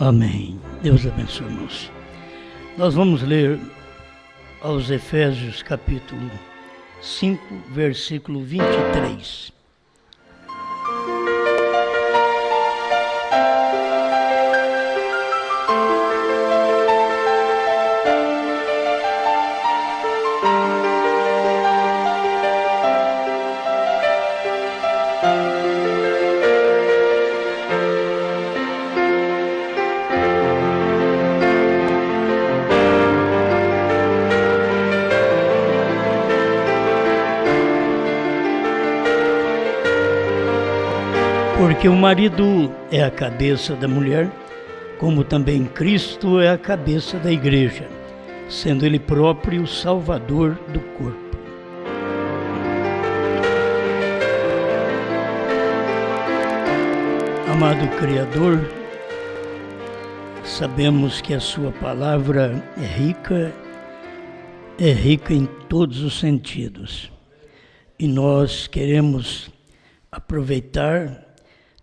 Amém. Deus abençoe, irmãos. Nós vamos ler aos Efésios capítulo 5, versículo 23. Porque o marido é a cabeça da mulher, como também Cristo é a cabeça da igreja, sendo ele próprio o Salvador do corpo. Amado Criador, sabemos que a sua palavra é rica em todos os sentidos. E nós queremos aproveitar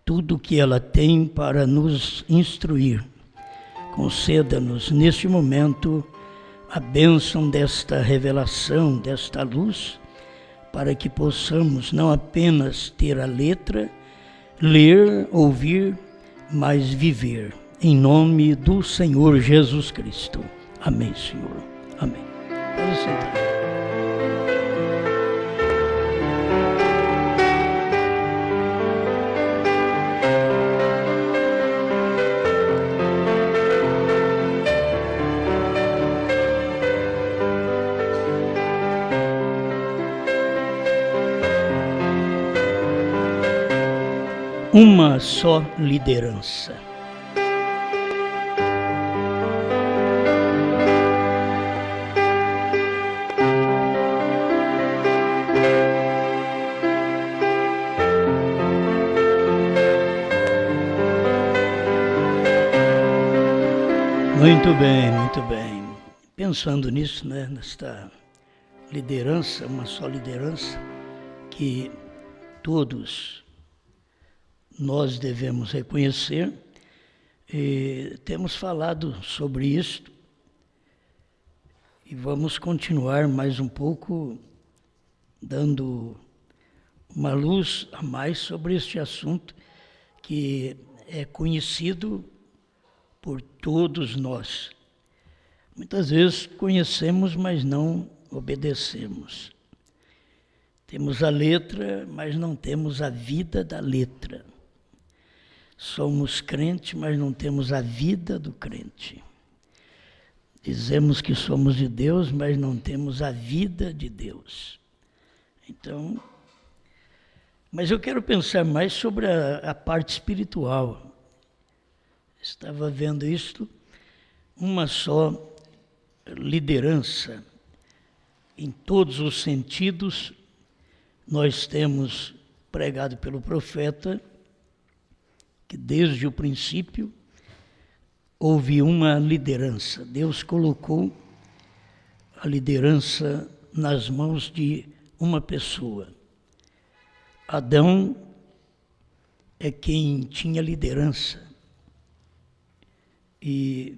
tudo que ela tem para nos instruir. Conceda-nos neste momento a bênção desta revelação, desta luz, para que possamos não apenas ter a letra, ler, ouvir, mas viver. Em nome do Senhor Jesus Cristo. Amém, Senhor. Amém. Pode sentar. Uma só liderança. Muito bem, muito bem. Pensando nisso, nesta liderança, uma só liderança, que todos nós devemos reconhecer, e temos falado sobre isso e vamos continuar mais um pouco dando uma luz a mais sobre este assunto que é conhecido por todos nós. Muitas vezes conhecemos, mas não obedecemos. Temos a letra, mas não temos a vida da letra. Somos crentes, mas não temos a vida do crente. Dizemos que somos de Deus, mas não temos a vida de Deus. Então, mas eu quero pensar mais sobre a parte espiritual. Estava vendo isto, uma só liderança. Em todos os sentidos, nós temos pregado pelo profeta que desde o princípio houve uma liderança. Deus colocou a liderança nas mãos de uma pessoa. Adão é quem tinha liderança. E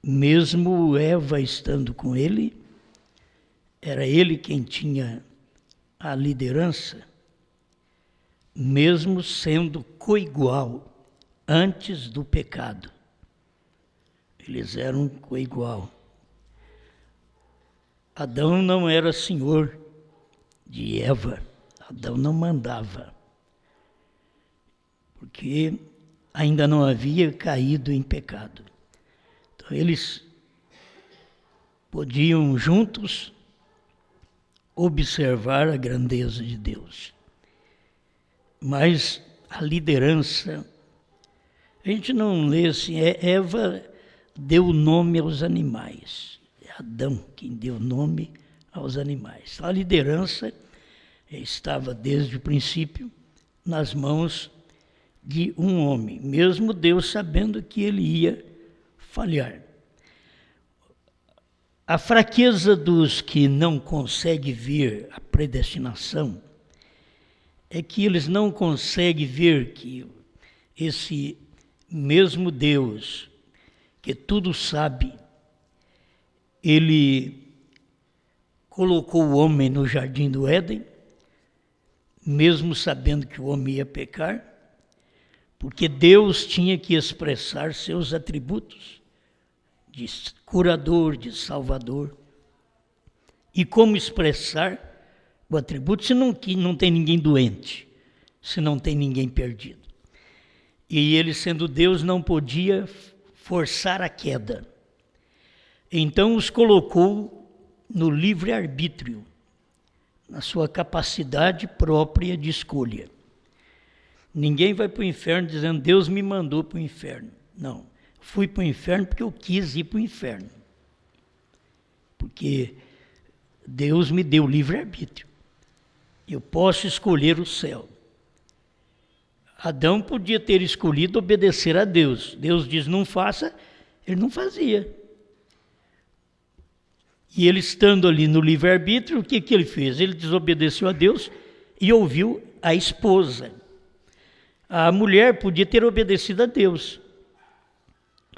mesmo Eva estando com ele, era ele quem tinha a liderança, mesmo sendo coigual antes do pecado. Eles eram coigual. Adão não era senhor de Eva. Adão não mandava, porque ainda não havia caído em pecado. Então eles podiam juntos observar a grandeza de Deus. Mas a liderança, a gente não lê assim, Eva deu nome aos animais. É Adão quem deu nome aos animais. A liderança estava desde o princípio nas mãos de um homem, mesmo Deus sabendo que ele ia falhar. A fraqueza dos que não conseguem ver a predestinação é que eles não conseguem ver que esse mesmo Deus, que tudo sabe, Ele colocou o homem no jardim do Éden, mesmo sabendo que o homem ia pecar, porque Deus tinha que expressar seus atributos de curador, de salvador. E como expressar o atributo se não tem ninguém doente, se não tem ninguém perdido? E ele, sendo Deus, não podia forçar a queda. Então os colocou no livre-arbítrio, na sua capacidade própria de escolha. Ninguém vai para o inferno dizendo, Deus me mandou para o inferno. Não, fui para o inferno porque eu quis ir para o inferno. Porque Deus me deu livre-arbítrio. Eu posso escolher o céu. Adão podia ter escolhido obedecer a Deus. Deus diz, não faça, ele não fazia. E ele estando ali no livre-arbítrio, o que ele fez? Ele desobedeceu a Deus e ouviu a esposa. A mulher podia ter obedecido a Deus.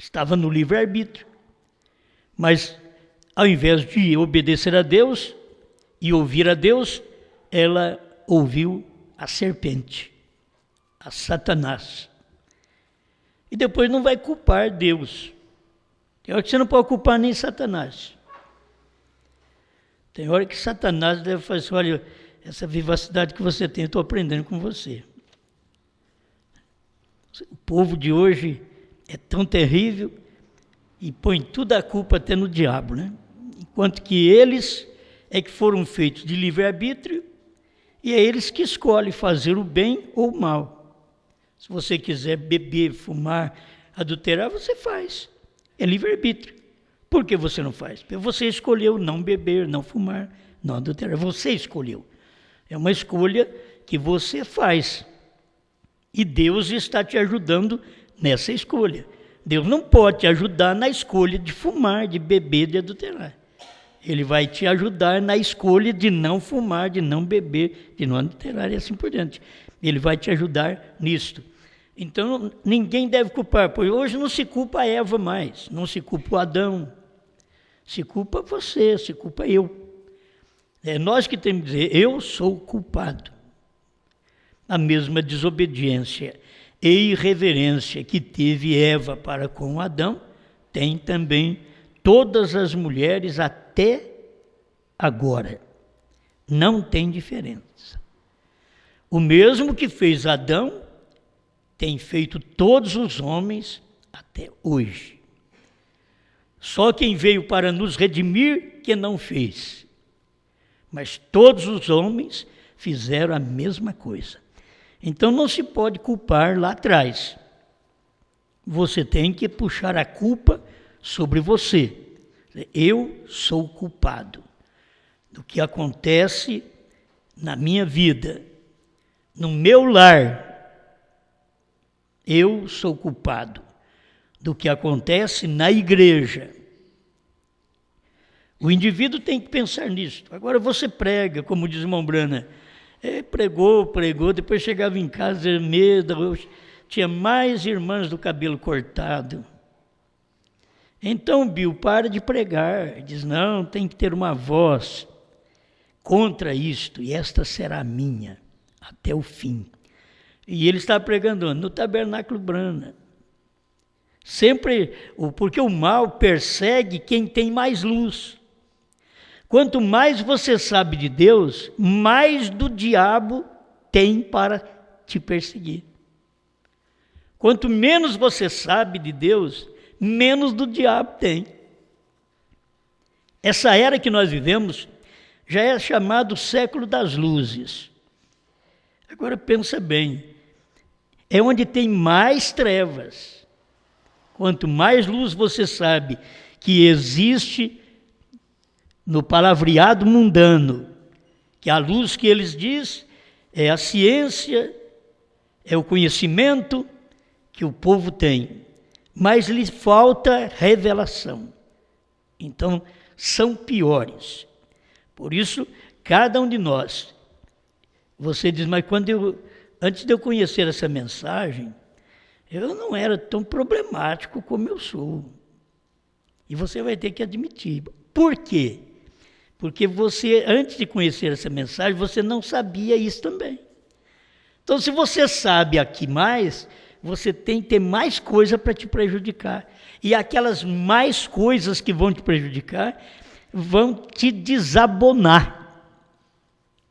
Estava no livre-arbítrio. Mas, ao invés de obedecer a Deus e ouvir a Deus, ela ouviu a serpente, a Satanás. E depois não vai culpar Deus. Tem hora que você não pode culpar nem Satanás. Tem hora que Satanás deve fazer assim, olha, essa vivacidade que você tem, eu estou aprendendo com você. O povo de hoje é tão terrível e põe toda a culpa até no diabo, né? Enquanto que eles é que foram feitos de livre-arbítrio e é eles que escolhem fazer o bem ou o mal. Se você quiser beber, fumar, adulterar, você faz. É livre-arbítrio. Por que você não faz? Porque você escolheu não beber, não fumar, não adulterar. Você escolheu. É uma escolha que você faz. E Deus está te ajudando nessa escolha. Deus não pode te ajudar na escolha de fumar, de beber, de adulterar. Ele vai te ajudar na escolha de não fumar, de não beber, de não adulterar e assim por diante. Ele vai te ajudar nisto. Então, ninguém deve culpar, pois hoje não se culpa a Eva mais, não se culpa o Adão, se culpa você, se culpa eu. É nós que temos que dizer, eu sou culpado. A mesma desobediência e irreverência que teve Eva para com Adão, tem também todas as mulheres até agora. Não tem diferença. O mesmo que fez Adão, tem feito todos os homens até hoje. Só quem veio para nos redimir que não fez. Mas todos os homens fizeram a mesma coisa. Então não se pode culpar lá atrás. Você tem que puxar a culpa sobre você. Eu sou culpado do que acontece na minha vida, no meu lar. Eu sou culpado do que acontece na igreja. O indivíduo tem que pensar nisso. Agora você prega, como diz o irmão Brana, pregou, depois chegava em casa, medo, tinha mais irmãs do cabelo cortado. Então, Bill, para de pregar. Diz, não, tem que ter uma voz contra isto, e esta será a minha, até o fim. E ele está pregando no Tabernáculo Brana. Sempre, porque o mal persegue quem tem mais luz. Quanto mais você sabe de Deus, mais do diabo tem para te perseguir. Quanto menos você sabe de Deus, menos do diabo tem. Essa era que nós vivemos já é chamado século das luzes. Agora pensa bem, é onde tem mais trevas. Quanto mais luz você sabe que existe no palavreado mundano, que a luz que eles diz é a ciência, é o conhecimento que o povo tem, mas lhe falta revelação. Então, são piores. Por isso, cada um de nós, você diz, mas antes de eu conhecer essa mensagem, eu não era tão problemático como eu sou. E você vai ter que admitir. Por quê? Porque você, antes de conhecer essa mensagem, você não sabia isso também. Então, se você sabe aqui mais, você tem que ter mais coisa para te prejudicar. E aquelas mais coisas que vão te prejudicar, vão te desabonar.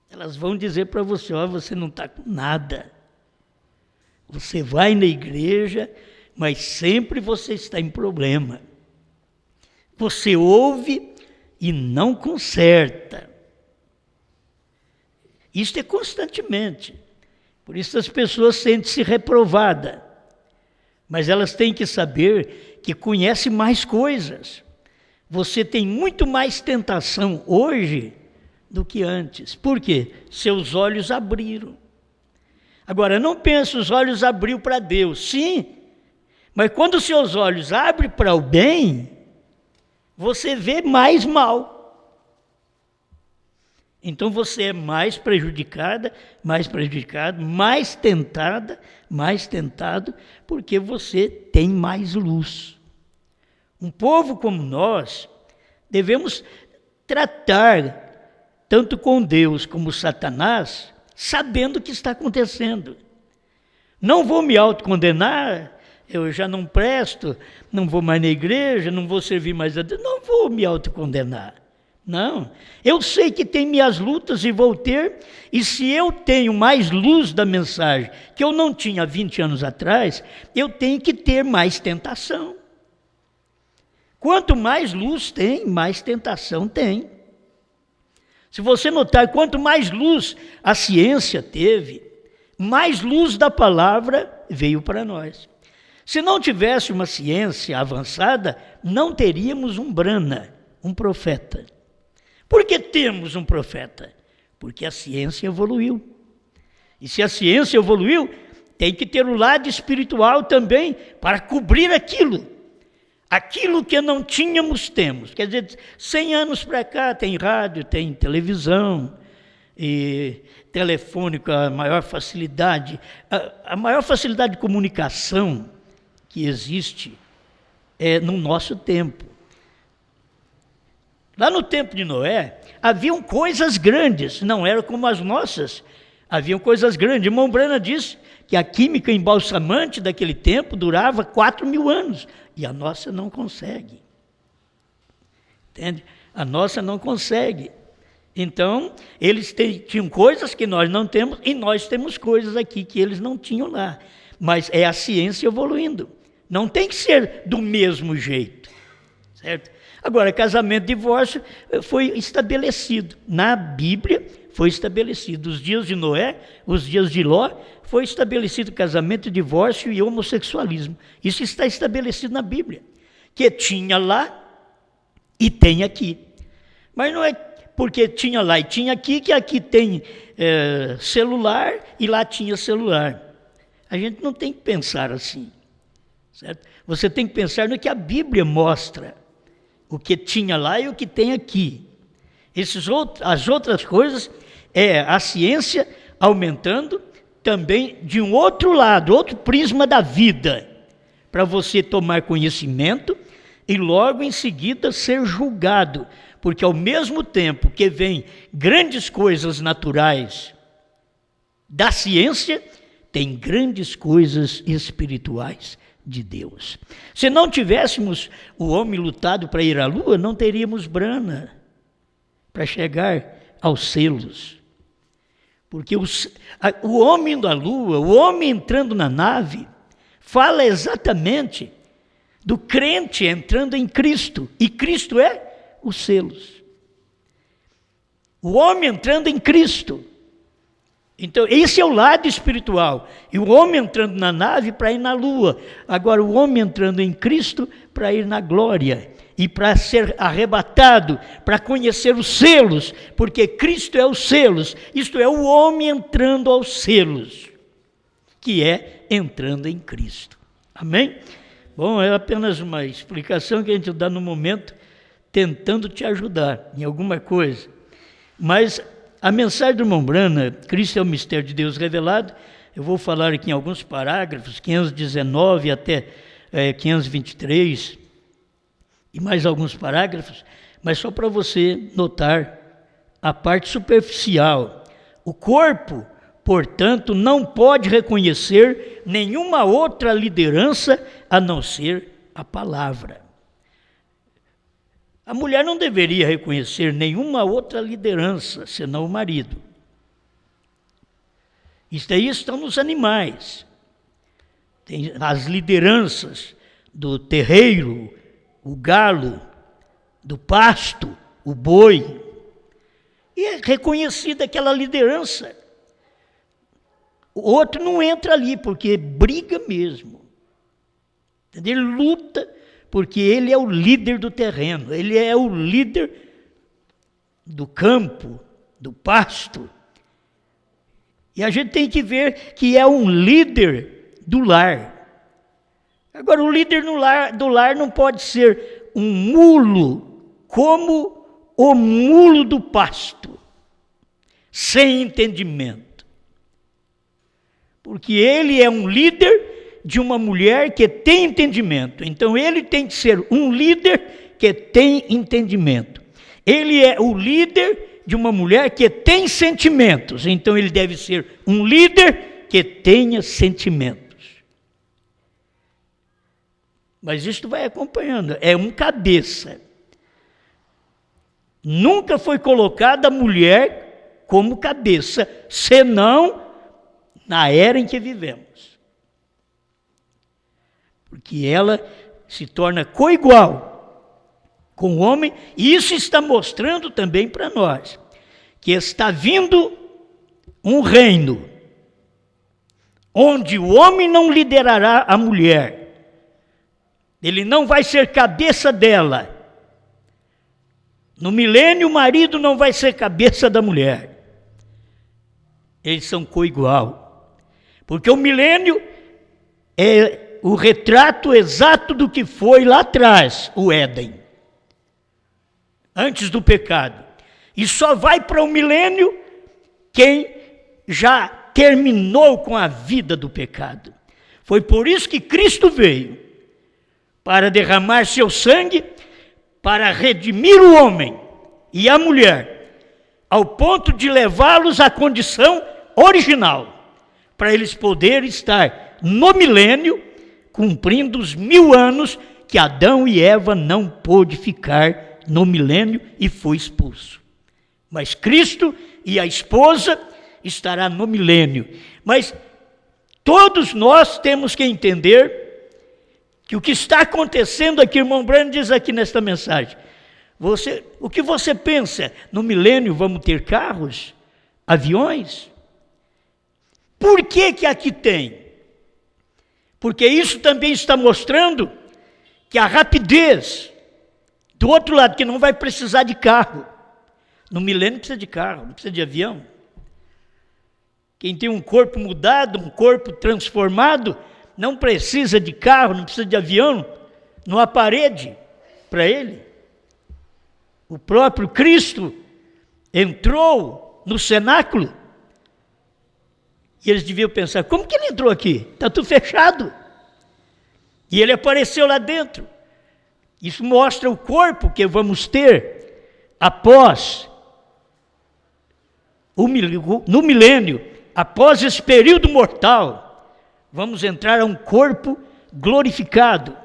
Elas vão dizer para você, ó, você não está com nada. Você vai na igreja, mas sempre você está em problema. Você ouve e não conserta. Isso é constantemente. Por isso as pessoas sentem-se reprovadas. Mas elas têm que saber que conhece mais coisas. Você tem muito mais tentação hoje do que antes. Por quê? Seus olhos abriram. Agora, não pense, os olhos abriu para Deus. Sim, mas quando os seus olhos abrem para o bem, você vê mais mal. Então você é mais prejudicada, mais prejudicado, mais tentado, porque você tem mais luz. Um povo como nós, devemos tratar tanto com Deus como Satanás, sabendo o que está acontecendo. Não vou me autocondenar, eu já não presto, não vou mais na igreja, não vou servir mais a Deus, não vou me autocondenar. Não, eu sei que tem minhas lutas e vou ter, e se eu tenho mais luz da mensagem que eu não tinha 20 anos atrás, eu tenho que ter mais tentação. Quanto mais luz tem, mais tentação tem. Se você notar, quanto mais luz a ciência teve, mais luz da palavra veio para nós. Se não tivesse uma ciência avançada, não teríamos um Brana, um profeta. Por que temos um profeta? Porque a ciência evoluiu. E se a ciência evoluiu, tem que ter o lado espiritual também para cobrir aquilo. Aquilo que não tínhamos, temos. Quer dizer, 100 anos para cá tem rádio, tem televisão, e telefone com a maior facilidade. A maior facilidade de comunicação que existe é no nosso tempo. Lá no tempo de Noé, haviam coisas grandes, não eram como as nossas. Haviam coisas grandes. Irmão Brana disse que a química embalsamante daquele tempo durava 4.000 anos. E a nossa não consegue. Entende? A nossa não consegue. Então, eles tinham coisas que nós não temos, e nós temos coisas aqui que eles não tinham lá. Mas é a ciência evoluindo. Não tem que ser do mesmo jeito. Certo? Agora, casamento e divórcio foi estabelecido. Na Bíblia foi estabelecido. Os dias de Noé, os dias de Ló, foi estabelecido casamento, divórcio e homossexualismo. Isso está estabelecido na Bíblia. Que tinha lá e tem aqui. Mas não é porque tinha lá e tinha aqui, que aqui tem celular e lá tinha celular. A gente não tem que pensar assim. Certo? Você tem que pensar no que a Bíblia mostra. O que tinha lá e o que tem aqui. As outras coisas é a ciência aumentando também de um outro lado, outro prisma da vida, para você tomar conhecimento e logo em seguida ser julgado, porque ao mesmo tempo que vem grandes coisas naturais da ciência, tem grandes coisas espirituais de Deus. Se não tivéssemos o homem lutado para ir à lua, não teríamos Brana para chegar aos selos. Porque o homem da lua, o homem entrando na nave, fala exatamente do crente entrando em Cristo. E Cristo é os selos. O homem entrando em Cristo. Então, esse é o lado espiritual. E o homem entrando na nave para ir na lua. Agora, o homem entrando em Cristo para ir na glória. E para ser arrebatado, para conhecer os selos. Porque Cristo é os selos. Isto é, o homem entrando aos selos. Que é entrando em Cristo. Amém? Bom, é apenas uma explicação que a gente dá no momento, tentando te ajudar em alguma coisa. Mas a mensagem do irmão Brana, Cristo é o mistério de Deus revelado, eu vou falar aqui em alguns parágrafos, 519 até 523, e mais alguns parágrafos, mas só para você notar a parte superficial. O corpo, portanto, não pode reconhecer nenhuma outra liderança a não ser a palavra. A mulher não deveria reconhecer nenhuma outra liderança, senão o marido. Isso aí estão nos animais. Tem as lideranças do terreiro, o galo, do pasto, o boi. E é reconhecida aquela liderança. O outro não entra ali, porque briga mesmo. Ele luta, porque ele é o líder do terreno, ele é o líder do campo, do pasto. E a gente tem que ver que é um líder do lar. Agora, o líder do lar não pode ser um mulo, como o mulo do pasto, sem entendimento. Porque ele é um líder de uma mulher que tem entendimento. Então, ele tem que ser um líder que tem entendimento. Ele é o líder de uma mulher que tem sentimentos. Então, ele deve ser um líder que tenha sentimentos. Mas isto vai acompanhando. É um cabeça. Nunca foi colocada a mulher como cabeça, senão na era em que vivemos. Porque ela se torna coigual com o homem, e isso está mostrando também para nós, que está vindo um reino, onde o homem não liderará a mulher, ele não vai ser cabeça dela. No milênio, o marido não vai ser cabeça da mulher. Eles são coigual. Porque o milênio é o retrato exato do que foi lá atrás, o Éden. Antes do pecado. E só vai para o milênio quem já terminou com a vida do pecado. Foi por isso que Cristo veio, para derramar seu sangue, para redimir o homem e a mulher, ao ponto de levá-los à condição original, para eles poderem estar no milênio, cumprindo os 1000 anos que Adão e Eva não pôde ficar no milênio e foi expulso. Mas Cristo e a esposa estará no milênio. Mas todos nós temos que entender que o que está acontecendo aqui, irmão Brando diz aqui nesta mensagem, o que você pensa? No milênio vamos ter carros, aviões? Por que que aqui tem? Porque isso também está mostrando que a rapidez, do outro lado, que não vai precisar de carro. No milênio precisa de carro, não precisa de avião. Quem tem um corpo mudado, um corpo transformado, não precisa de carro, não precisa de avião, não há parede para ele. O próprio Cristo entrou no cenáculo e eles deviam pensar, como que ele entrou aqui? Está tudo fechado. E ele apareceu lá dentro. Isso mostra o corpo que vamos ter após no milênio, após esse período mortal. Vamos entrar a um corpo glorificado,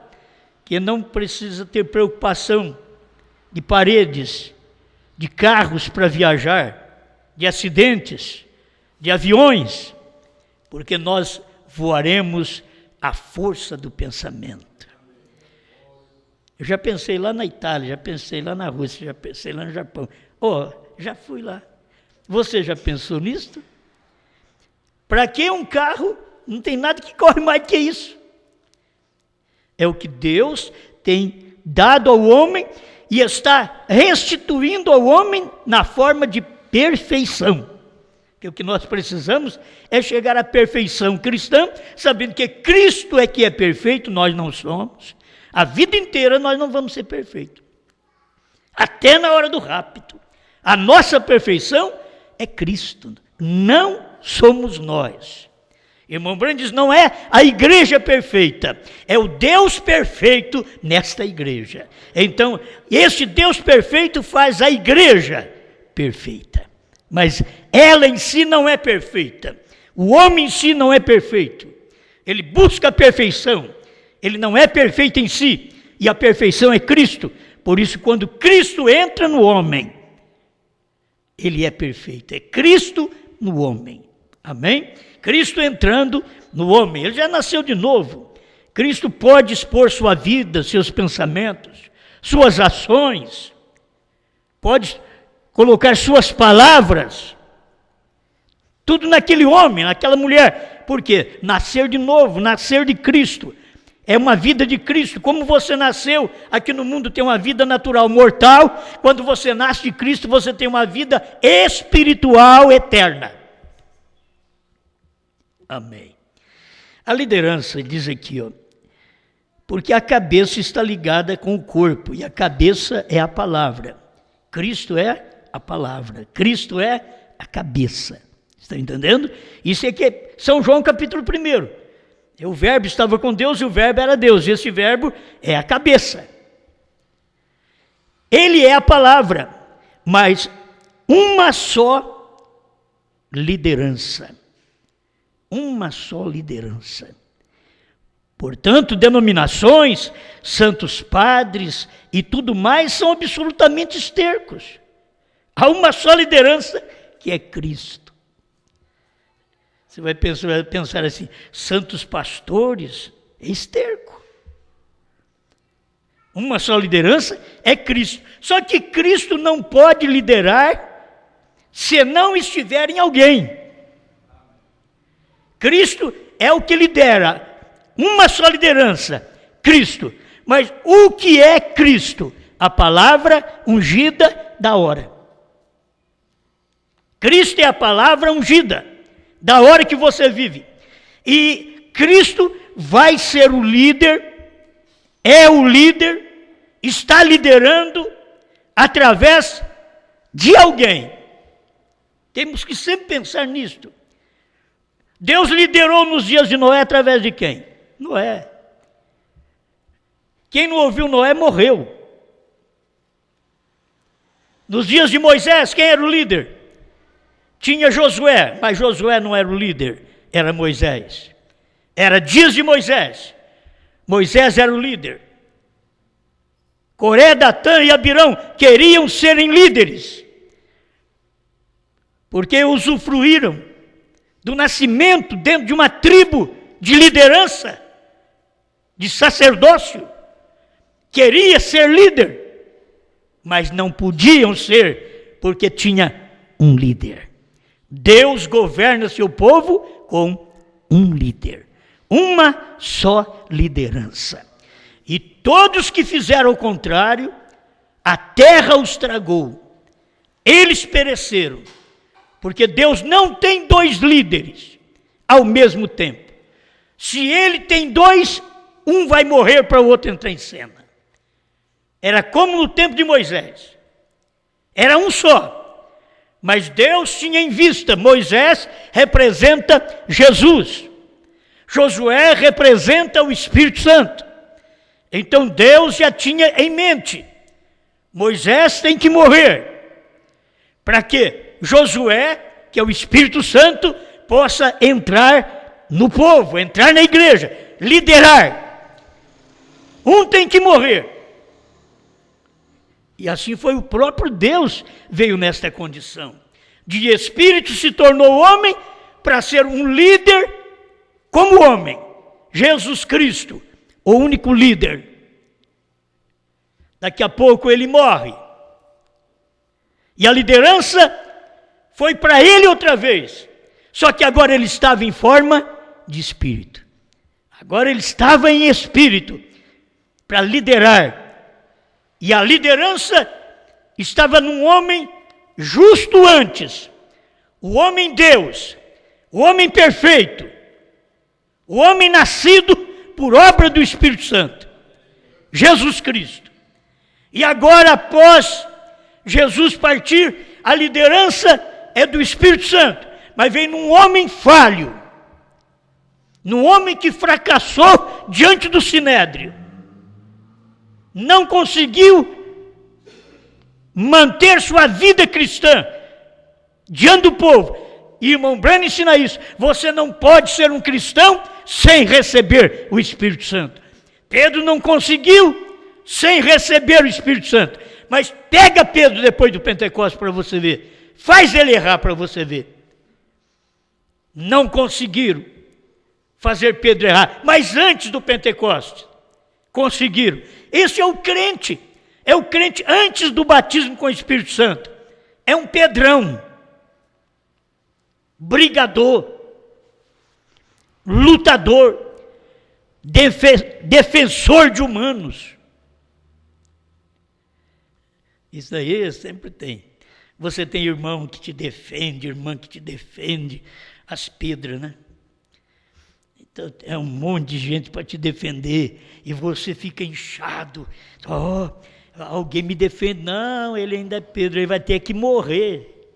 que não precisa ter preocupação de paredes, de carros para viajar, de acidentes, de aviões, porque nós voaremos à força do pensamento. Eu já pensei lá na Itália, já pensei lá na Rússia, já pensei lá no Japão. Já fui lá. Você já pensou nisso? Para que um carro? Não tem nada que corre mais do que isso. É o que Deus tem dado ao homem e está restituindo ao homem na forma de perfeição. Porque o que nós precisamos é chegar à perfeição cristã, sabendo que Cristo é que é perfeito, nós não somos. A vida inteira nós não vamos ser perfeitos. Até na hora do rapto. A nossa perfeição é Cristo, não somos nós. Irmão Branham diz, não é a igreja perfeita, é o Deus perfeito nesta igreja. Então, esse Deus perfeito faz a igreja perfeita. Mas ela em si não é perfeita. O homem em si não é perfeito. Ele busca a perfeição. Ele não é perfeito em si. E a perfeição é Cristo. Por isso, quando Cristo entra no homem, ele é perfeito. É Cristo no homem. Amém? Cristo entrando no homem. Ele já nasceu de novo. Cristo pode expor sua vida, seus pensamentos, suas ações. Pode colocar suas palavras. Tudo naquele homem, naquela mulher. Por quê? Nascer de novo, nascer de Cristo. É uma vida de Cristo. Como você nasceu aqui no mundo, tem uma vida natural mortal. Quando você nasce de Cristo, você tem uma vida espiritual eterna. Amém. A liderança diz aqui, ó, porque a cabeça está ligada com o corpo, e a cabeça é a palavra. Cristo é a palavra. Cristo é a cabeça. Está entendendo? Isso aqui é São João capítulo 1. O verbo estava com Deus e o verbo era Deus. Esse verbo é a cabeça. Ele é a palavra, mas uma só liderança. Uma só liderança. Portanto, denominações, santos padres e tudo mais são absolutamente estercos. Há uma só liderança que é Cristo. Você vai pensar assim, santos pastores, é esterco. Uma só liderança é Cristo. Só que Cristo não pode liderar se não estiver em alguém. Cristo é o que lidera. Uma só liderança, Cristo. Mas o que é Cristo? A palavra ungida da hora. Cristo é a palavra ungida da hora que você vive. E Cristo vai ser o líder, é o líder, está liderando através de alguém. Temos que sempre pensar nisto. Deus liderou nos dias de Noé através de quem? Noé. Quem não ouviu Noé morreu. Nos dias de Moisés, quem era o líder? Tinha Josué, mas Josué não era o líder, era Moisés. Era dias de Moisés. Moisés era o líder. Coré, Datã e Abirão queriam serem líderes, porque usufruíram do nascimento dentro de uma tribo de liderança, de sacerdócio. Queria ser líder, mas não podiam ser, porque tinha um líder. Deus governa seu povo com um líder. Uma só liderança. E todos que fizeram o contrário, a terra os tragou. Eles pereceram. Porque Deus não tem dois líderes ao mesmo tempo. Se ele tem dois, um vai morrer para o outro entrar em cena. Era como no tempo de Moisés. Era um só. Mas Deus tinha em vista, Moisés representa Jesus. Josué representa o Espírito Santo. Então Deus já tinha em mente, Moisés tem que morrer. Para que Josué, que é o Espírito Santo, possa entrar no povo, entrar na igreja, liderar. Um tem que morrer. E assim foi o próprio Deus veio nesta condição. De espírito se tornou homem para ser um líder como homem. Jesus Cristo, o único líder. Daqui a pouco ele morre. E a liderança foi para ele outra vez. Só que agora ele estava em forma de espírito. Agora ele estava em espírito para liderar. E a liderança estava num homem justo antes. O homem Deus, o homem perfeito, o homem nascido por obra do Espírito Santo, Jesus Cristo. E agora, após Jesus partir, a liderança é do Espírito Santo, mas vem num homem falho, no homem que fracassou diante do Sinédrio, não conseguiu manter sua vida cristã diante do povo. E irmão Branham ensina isso: você não pode ser um cristão sem receber o Espírito Santo. Pedro não conseguiu sem receber o Espírito Santo. Mas pega Pedro depois do Pentecostes para você ver. Faz ele errar para você ver. Não conseguiram fazer Pedro errar. Mas antes do Pentecostes, conseguiram. Esse é o crente. É o crente antes do batismo com o Espírito Santo. É um Pedrão. Brigador. Lutador. Defensor de humanos. Isso aí sempre tem. Você tem irmão que te defende, irmã que te defende, as pedras, né? Então é um monte de gente para te defender e você fica inchado. Oh, alguém me defende. Não, ele ainda é Pedro, ele vai ter que morrer.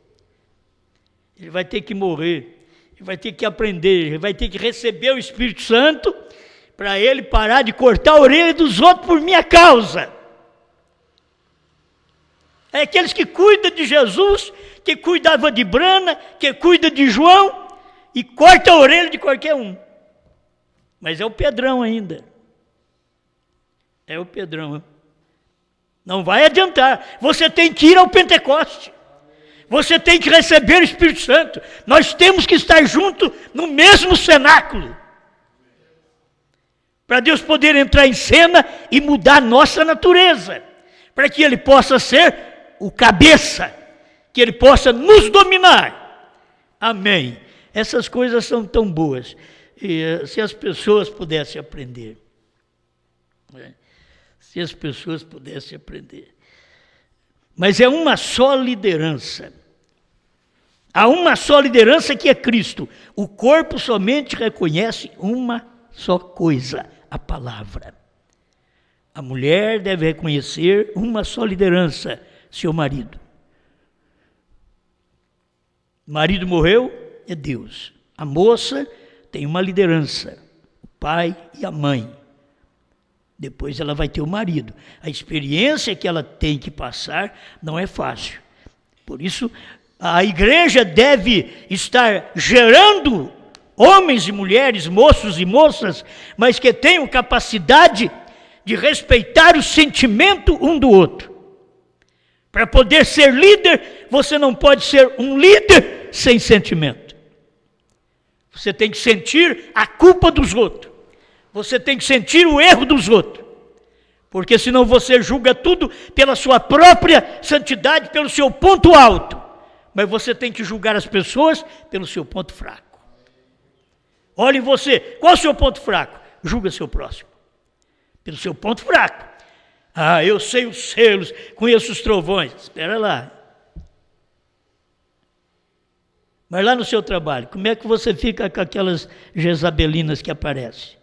Ele vai ter que morrer. Ele vai ter que aprender, ele vai ter que receber o Espírito Santo para ele parar de cortar a orelha dos outros por minha causa. É aqueles que cuidam de Jesus, que cuidava de Brana, que cuida de João e corta a orelha de qualquer um. Mas é o Pedrão ainda. É o Pedrão. Não vai adiantar. Você tem que ir ao Pentecoste. Você tem que receber o Espírito Santo. Nós temos que estar juntos no mesmo cenáculo. Para Deus poder entrar em cena e mudar a nossa natureza. Para que Ele possa ser o cabeça, que Ele possa nos dominar. Amém. Essas coisas são tão boas. E, se as pessoas pudessem aprender. Né? Se as pessoas pudessem aprender. Mas é uma só liderança. Há uma só liderança que é Cristo. O corpo somente reconhece uma só coisa, a palavra. A mulher deve reconhecer uma só liderança, seu marido. O marido morreu, é Deus. A moça tem uma liderança, o pai e a mãe. Depois ela vai ter o marido. A experiência que ela tem que passar não é fácil. Por isso, a igreja deve estar gerando homens e mulheres, moços e moças, mas que tenham capacidade de respeitar o sentimento um do outro. Para poder ser líder, você não pode ser um líder sem sentimento. Você tem que sentir a culpa dos outros. Você tem que sentir o erro dos outros. Porque senão você julga tudo pela sua própria santidade, pelo seu ponto alto. Mas você tem que julgar as pessoas pelo seu ponto fraco. Olhe em você, qual é o seu ponto fraco? Julga seu próximo. Pelo seu ponto fraco. Ah, eu sei os selos, conheço os trovões. Espera lá. Mas lá no seu trabalho, como é que você fica com aquelas jezabelinas que aparecem?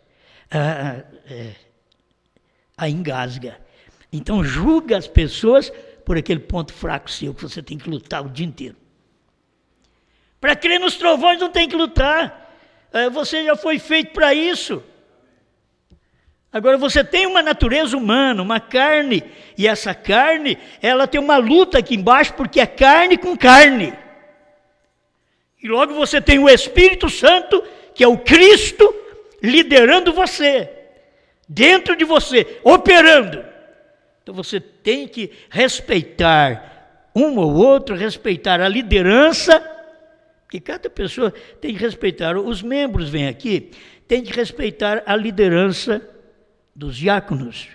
Engasga. Então julga as pessoas por aquele ponto fraco seu que você tem que lutar o dia inteiro. Para crer nos trovões não tem que lutar. Você já foi feito para isso. Agora você tem uma natureza humana, uma carne, e essa carne, ela tem uma luta aqui embaixo, porque é carne com carne. E logo você tem o Espírito Santo, que é o Cristo, liderando você, dentro de você, operando. Então você tem que respeitar um ou outro, respeitar a liderança, que cada pessoa tem que respeitar. Os membros vêm aqui, tem que respeitar a liderança dos diáconos.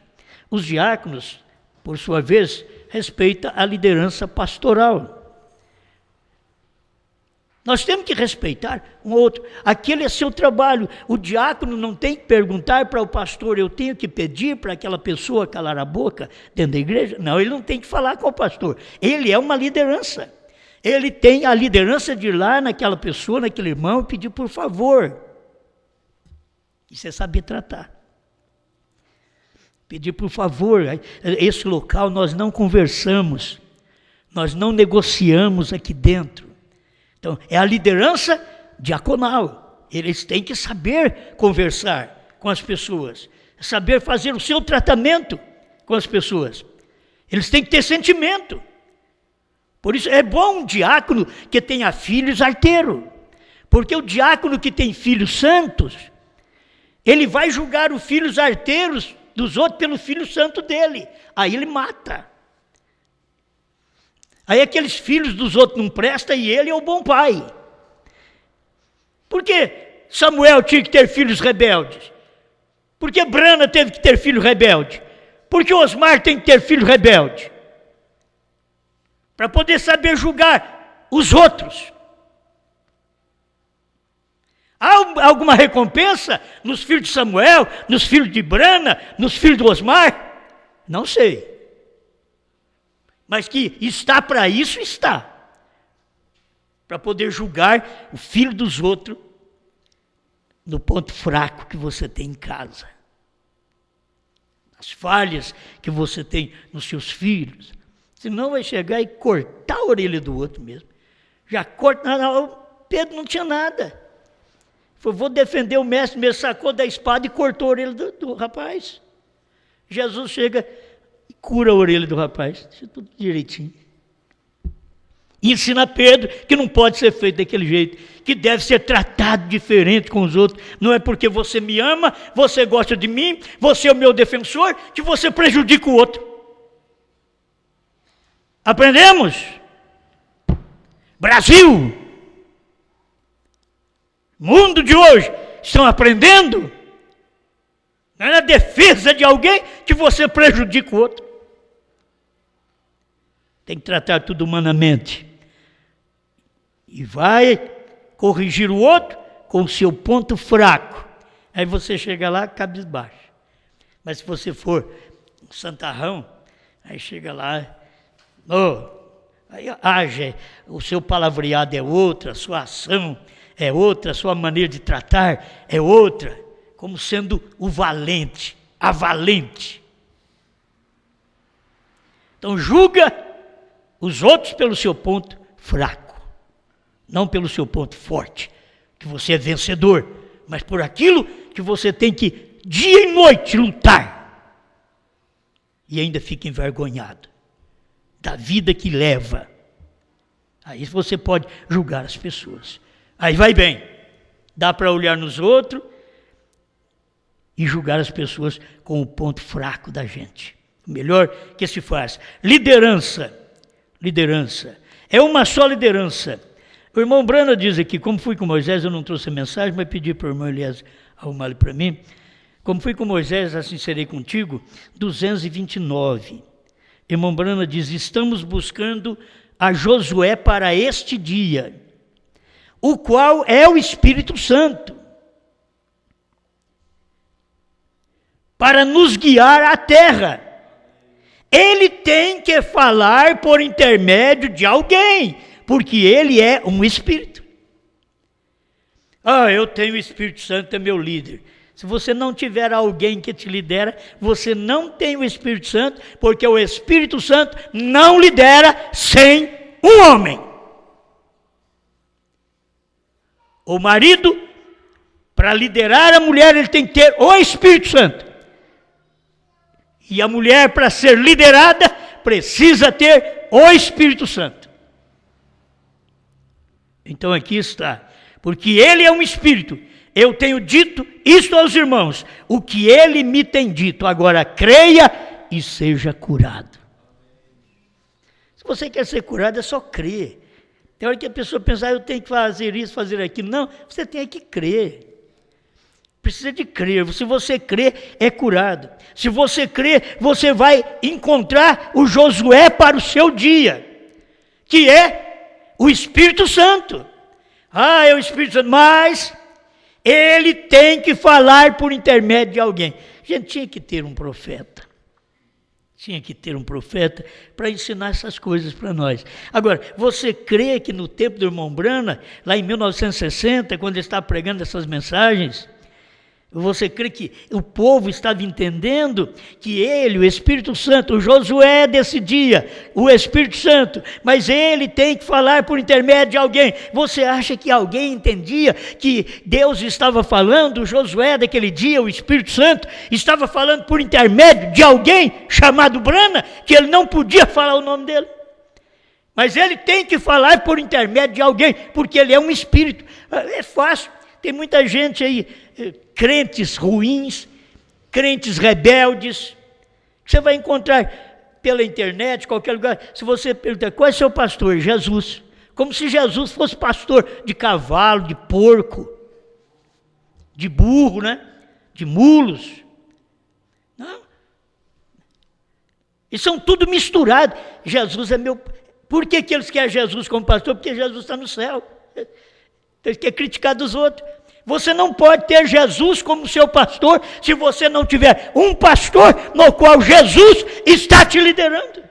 Os diáconos, por sua vez, respeitam a liderança pastoral. Nós temos que respeitar um outro. Aquele é seu trabalho. O diácono não tem que perguntar para o pastor, eu tenho que pedir para aquela pessoa calar a boca dentro da igreja? Não, ele não tem que falar com o pastor. Ele é uma liderança. Ele tem a liderança de ir lá naquela pessoa, naquele irmão, e pedir por favor. Isso é saber tratar. Pedir por favor, esse local nós não conversamos, nós não negociamos aqui dentro. Então, é a liderança diaconal, Eles têm que saber conversar com as pessoas, saber fazer o seu tratamento com as pessoas. Eles têm que ter sentimento. Por isso é bom um diácono que tenha filhos arteiros, porque o diácono que tem filhos santos, ele vai julgar os filhos arteiros dos outros pelo filho santo dele. Aí ele mata. Aí aqueles filhos dos outros não prestam e ele é o bom pai. Por que Samuel tinha que ter filhos rebeldes? Por que Brana teve que ter filho rebelde? Por que Osmar tem que ter filho rebelde? Para poder saber julgar os outros. Há alguma recompensa nos filhos de Samuel, nos filhos de Brana, nos filhos de Osmar? Não sei. Mas que está para isso, está. Para poder julgar o filho dos outros no ponto fraco que você tem em casa. As falhas que você tem nos seus filhos. Senão vai chegar e cortar a orelha do outro mesmo. Já corta. Não, Pedro não tinha nada. Foi, vou defender o mestre, mesmo sacou da espada e cortou a orelha do rapaz. Jesus chega e cura a orelha do rapaz. Isso é tudo direitinho. E ensina Pedro que não pode ser feito daquele jeito, que deve ser tratado diferente com os outros. Não é porque você me ama, você gosta de mim, você é o meu defensor, que você prejudica o outro. Aprendemos? Brasil! Mundo de hoje, estão aprendendo? Não é na defesa de alguém que você prejudica o outro. Tem que tratar tudo humanamente. E vai corrigir o outro com o seu ponto fraco. Aí você chega lá, cabisbaixo. Mas se você for um santarrão, aí chega lá, aí age, o seu palavreado é outra, a sua ação é outra, a sua maneira de tratar é outra, como sendo o valente, a valente. Então julga os outros pelo seu ponto fraco, não pelo seu ponto forte, que você é vencedor, mas por aquilo que você tem que dia e noite lutar, e ainda fica envergonhado da vida que leva. Aí você pode julgar as pessoas. Aí vai bem, dá para olhar nos outros e julgar as pessoas com o ponto fraco da gente. O melhor que se faz. Liderança. É uma só liderança. O irmão Brana diz aqui, como fui com Moisés, eu não trouxe a mensagem, mas pedi para o irmão Elias arrumar ali para mim. Como fui com Moisés, assim serei contigo, 229. Irmão Brana diz, estamos buscando a Josué para este dia, o qual é o Espírito Santo, para nos guiar à terra. Ele tem que falar por intermédio de alguém, porque ele é um Espírito. Eu tenho o Espírito Santo, é meu líder. Se você não tiver alguém que te lidera, você não tem o Espírito Santo, porque o Espírito Santo não lidera sem um homem. O marido, para liderar a mulher, ele tem que ter o Espírito Santo. E a mulher, para ser liderada, precisa ter o Espírito Santo. Então aqui está. Porque ele é um Espírito. Eu tenho dito isto aos irmãos. O que ele me tem dito. Agora creia e seja curado. Se você quer ser curado, é só crer. Tem hora que a pessoa pensa, eu tenho que fazer isso, fazer aquilo. Não, você tem que crer. Precisa de crer. Se você crer, é curado. Se você crer, você vai encontrar o Josué para o seu dia, que é o Espírito Santo. É o Espírito Santo, mas ele tem que falar por intermédio de alguém. Gente, tinha que ter um profeta. Tinha que ter um profeta para ensinar essas coisas para nós. Agora, você crê que no tempo do irmão Brana, lá em 1960, quando ele estava pregando essas mensagens, Você crê que o povo estava entendendo que ele, o Espírito Santo, o Josué desse dia, o Espírito Santo, mas ele tem que falar por intermédio de alguém. Você acha que alguém entendia que Deus estava falando, o Josué daquele dia, o Espírito Santo, estava falando por intermédio de alguém chamado Brana, que ele não podia falar o nome dele? Mas ele tem que falar por intermédio de alguém, porque ele é um Espírito. É fácil, tem muita gente aí, crentes ruins, crentes rebeldes, que você vai encontrar pela internet, qualquer lugar. Se você perguntar, qual é seu pastor? Jesus. Como se Jesus fosse pastor de cavalo, de porco, de burro, né? De mulos. Não. E são tudo misturado. Jesus é meu... Por que eles querem Jesus como pastor? Porque Jesus está no céu. Eles querem criticar dos outros. Você não pode ter Jesus como seu pastor se você não tiver um pastor no qual Jesus está te liderando.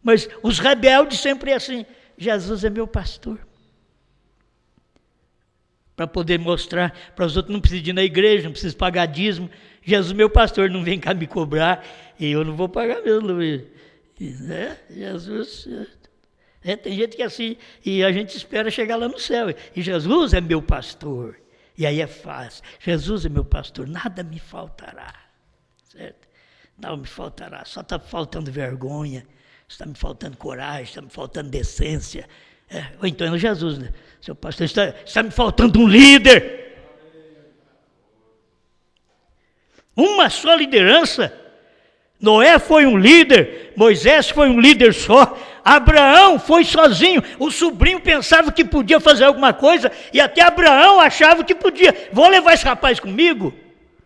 Mas os rebeldes sempre é assim, Jesus é meu pastor. Para poder mostrar para os outros, não preciso ir na igreja, não preciso pagar dízimo. Jesus é meu pastor, não vem cá me cobrar, e eu não vou pagar mesmo. Jesus... tem gente que é assim, e a gente espera chegar lá no céu, e Jesus é meu pastor, e aí é fácil, Jesus é meu pastor, nada me faltará, certo? Não me faltará, só está faltando vergonha, está me faltando coragem, está me faltando decência, ou então é Jesus, né? Seu pastor, está me faltando um líder, uma só liderança. Noé foi um líder, Moisés foi um líder só, Abraão foi sozinho, o sobrinho pensava que podia fazer alguma coisa, e até Abraão achava que podia, vou levar esse rapaz comigo?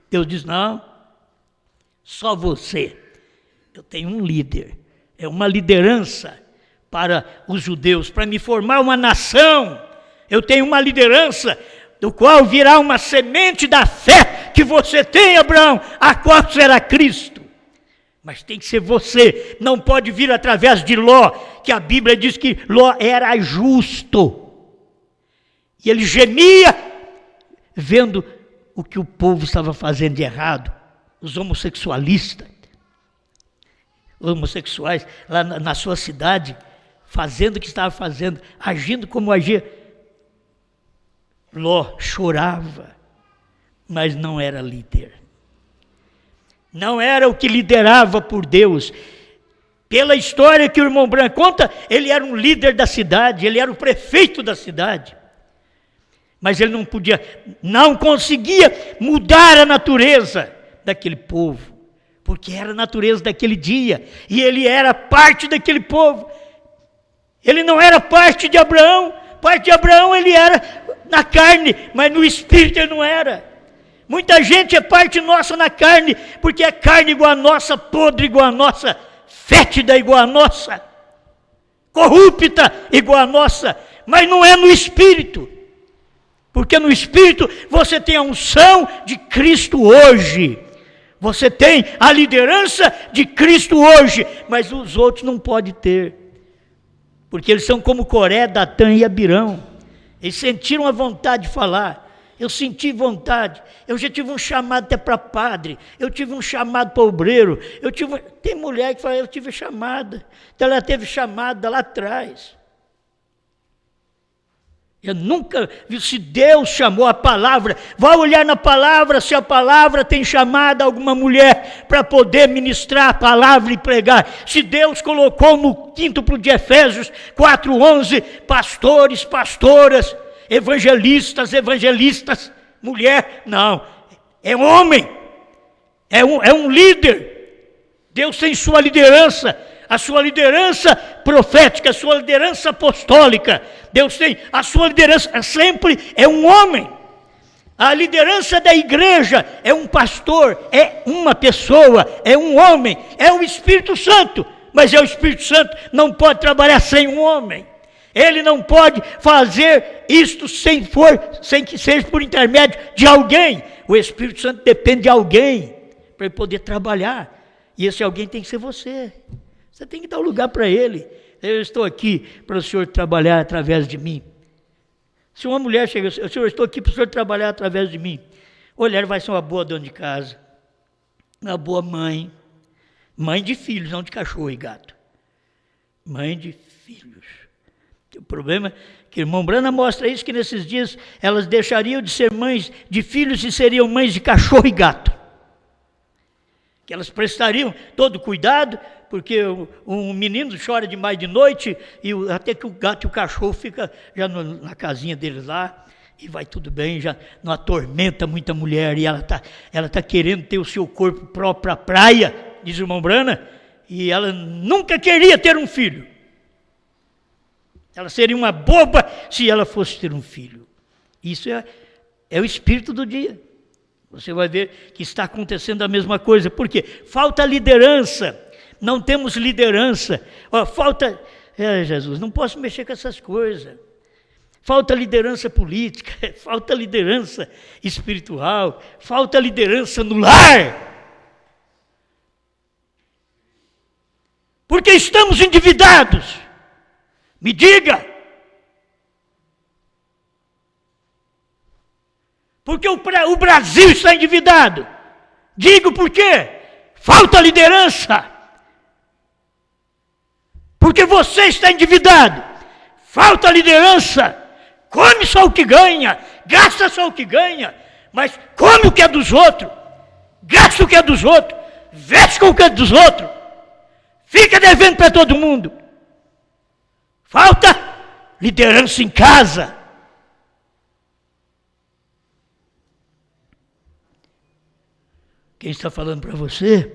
Deus diz, não, só você, eu tenho um líder, é uma liderança para os judeus, para me formar uma nação, eu tenho uma liderança, do qual virá uma semente da fé que você tem, Abraão, a qual será Cristo. Mas tem que ser você, não pode vir através de Ló, que a Bíblia diz que Ló era justo. E ele gemia, vendo o que o povo estava fazendo de errado. Os homossexualistas, homossexuais, lá na sua cidade, fazendo o que estava fazendo, agindo como agia. Ló chorava, mas não era líder. Não era o que liderava por Deus. Pela história que o irmão Branco conta, ele era um líder da cidade, ele era o prefeito da cidade. Mas ele não conseguia mudar a natureza daquele povo, porque era a natureza daquele dia, e ele era parte daquele povo. Ele não era parte de Abraão, parte de Abraão ele era na carne, mas no espírito ele não era. Muita gente é parte nossa na carne, porque é carne igual a nossa, podre igual a nossa, fétida igual a nossa, corrupta igual a nossa, mas não é no espírito, porque no espírito você tem a unção de Cristo hoje, você tem a liderança de Cristo hoje, mas os outros não podem ter, porque eles são como Coré, Datã e Abirão, eles sentiram a vontade de falar. Eu senti vontade, eu já tive um chamado até para padre, eu tive um chamado para obreiro, tem mulher que fala, eu tive chamada, então ela teve chamada lá atrás. Eu nunca vi se Deus chamou a palavra, vai olhar na palavra, se a palavra tem chamado alguma mulher para poder ministrar a palavra e pregar. Se Deus colocou no quíntuplo de Efésios 4:11, pastores, pastoras, evangelistas, mulher, não, é homem, é um líder. Deus tem sua liderança, a sua liderança profética, a sua liderança apostólica. Deus tem a sua liderança, sempre é um homem. A liderança da igreja é um pastor, é uma pessoa, é um homem, é o Espírito Santo, mas o Espírito Santo não pode trabalhar sem um homem. Ele não pode fazer isto sem que seja por intermédio de alguém. O Espírito Santo depende de alguém para ele poder trabalhar. E esse alguém tem que ser você. Você tem que dar um lugar para ele. Eu estou aqui para o Senhor trabalhar através de mim. Se uma mulher chega, senhor, eu estou aqui para o senhor trabalhar através de mim. Olha, ela vai ser uma boa dona de casa, uma boa mãe, mãe de filhos, não de cachorro e gato. Mãe de filhos. O problema é que o irmão Brana mostra isso, que nesses dias elas deixariam de ser mães de filhos e seriam mães de cachorro e gato. Que elas prestariam todo cuidado, porque um menino chora demais de noite, e até que o gato e o cachorro ficam já na casinha deles lá, e vai tudo bem, já não atormenta muita mulher, e ela tá querendo ter o seu corpo próprio para a praia, diz o irmão Brana, e ela nunca queria ter um filho. Ela seria uma boba se ela fosse ter um filho. Isso é o espírito do dia. Você vai ver que está acontecendo a mesma coisa. Por quê? Falta liderança. Não temos liderança. Falta... Jesus, não posso mexer com essas coisas. Falta liderança política, falta liderança espiritual, falta liderança no lar. Porque estamos endividados. Me diga. Porque o Brasil está endividado. Digo por quê? Falta liderança. Porque você está endividado. Falta liderança. Come só o que ganha, gasta só o que ganha, mas come o que é dos outros, gasta o que é dos outros, veste com o que é dos outros, fica devendo para todo mundo. Falta liderança em casa. Quem está falando para você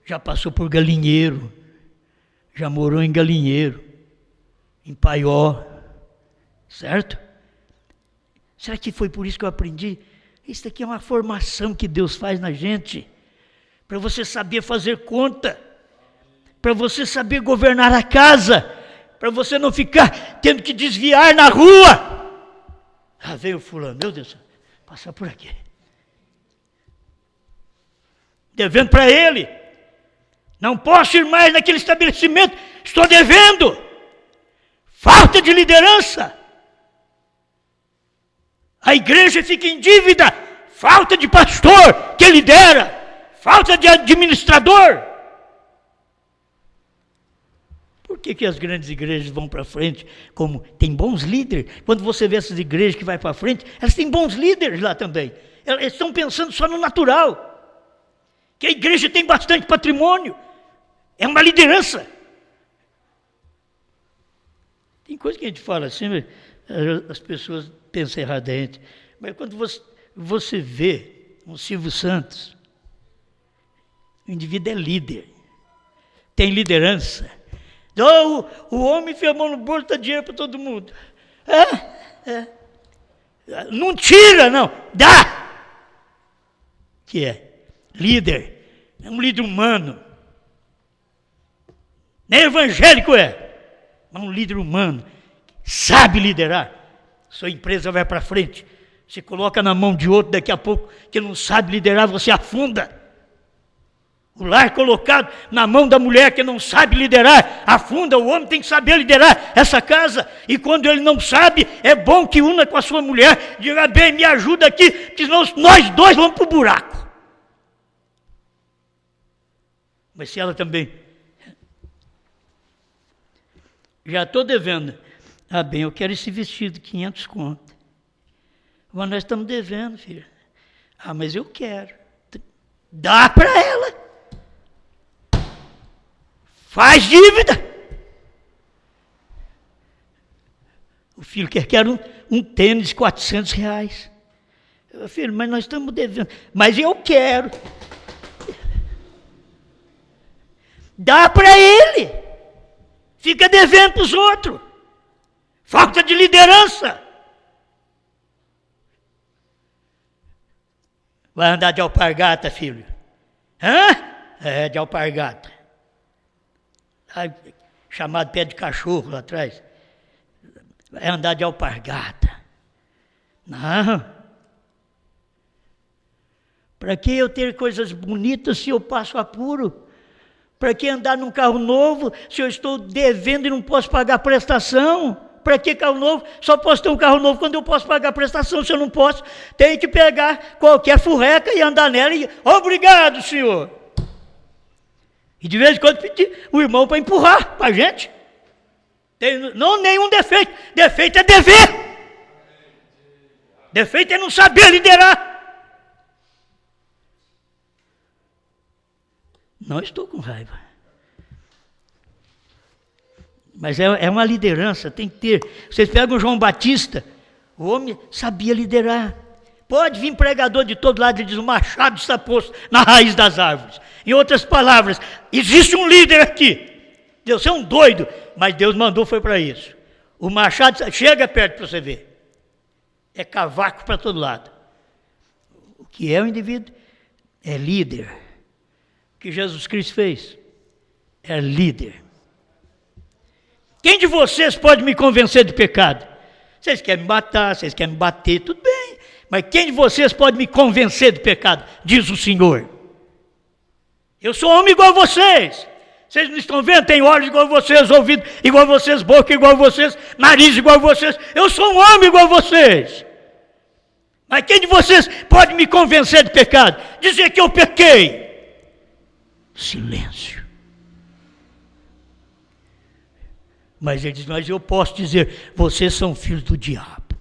já passou por galinheiro, já morou em galinheiro, em paió, certo? Será que foi por isso que eu aprendi? Isso aqui é uma formação que Deus faz na gente, para você saber fazer conta, para você saber governar a casa, para você não ficar tendo que desviar na rua. Veio fulano, meu Deus, passar por aqui. Devendo para ele. Não posso ir mais naquele estabelecimento, estou devendo. Falta de liderança. A igreja fica em dívida, falta de pastor que lidera, falta de administrador. Por que as grandes igrejas vão para frente? Como tem bons líderes. Quando você vê essas igrejas que vai para frente, elas têm bons líderes lá também. Elas estão pensando só no natural. Que a igreja tem bastante patrimônio. É uma liderança. Tem coisa que a gente fala assim, as pessoas pensam erradamente. Mas quando você vê um Silvio Santos, o indivíduo é líder. Tem liderança. O homem enfia a mão no bolso, dá dinheiro para todo mundo. Não tira, não. Dá. Que é? Líder. É um líder humano. Nem evangélico é. Mas um líder humano. Sabe liderar. Sua empresa vai para frente. Você coloca na mão de outro, daqui a pouco, que não sabe liderar, você afunda. O lar colocado na mão da mulher que não sabe liderar, afunda. O homem tem que saber liderar essa casa. E quando ele não sabe, é bom que una com a sua mulher. Diga, bem, me ajuda aqui, que senão nós dois vamos para o buraco. Mas se ela também... Já estou devendo. Bem, eu quero esse vestido, 500 conto. Mas nós estamos devendo, filha. Mas eu quero. Dá para ela. Faz dívida. O filho quer um tênis de R$400. Filho, mas nós estamos devendo. Mas eu quero. Dá para ele. Fica devendo para os outros. Falta de liderança. Vai andar de alpargata, filho? De alpargata. Chamado pé de cachorro lá atrás. Vai andar de alpargata. Não. Para que eu ter coisas bonitas se eu passo apuro? Para que andar num carro novo se eu estou devendo e não posso pagar a prestação? Para que carro novo? Só posso ter um carro novo quando eu posso pagar a prestação. Se eu não posso, tenho que pegar qualquer furreca e andar nela e... Obrigado, senhor! E de vez em quando pedir o irmão para empurrar para a gente. Não nenhum defeito. Defeito é dever. Defeito é não saber liderar. Não estou com raiva. Mas é uma liderança, tem que ter. Vocês pegam o João Batista, o homem sabia liderar. Pode vir pregador de todo lado e diz: o machado está posto na raiz das árvores. Em outras palavras, existe um líder aqui. Deus é um doido, mas Deus mandou foi para isso. O machado chega perto para você ver. É cavaco para todo lado. O que é o indivíduo? É líder. O que Jesus Cristo fez? É líder. Quem de vocês pode me convencer de pecado? Vocês querem me matar, vocês querem me bater, tudo bem. Mas quem de vocês pode me convencer de pecado? Diz o Senhor. Eu sou homem igual a vocês. Vocês não estão vendo? Tem olhos igual a vocês, ouvido igual a vocês, boca igual a vocês, nariz igual a vocês. Eu sou um homem igual a vocês. Mas quem de vocês pode me convencer de pecado? Dizer que eu pequei. Silêncio. Mas ele diz: mas eu posso dizer, vocês são filhos do diabo.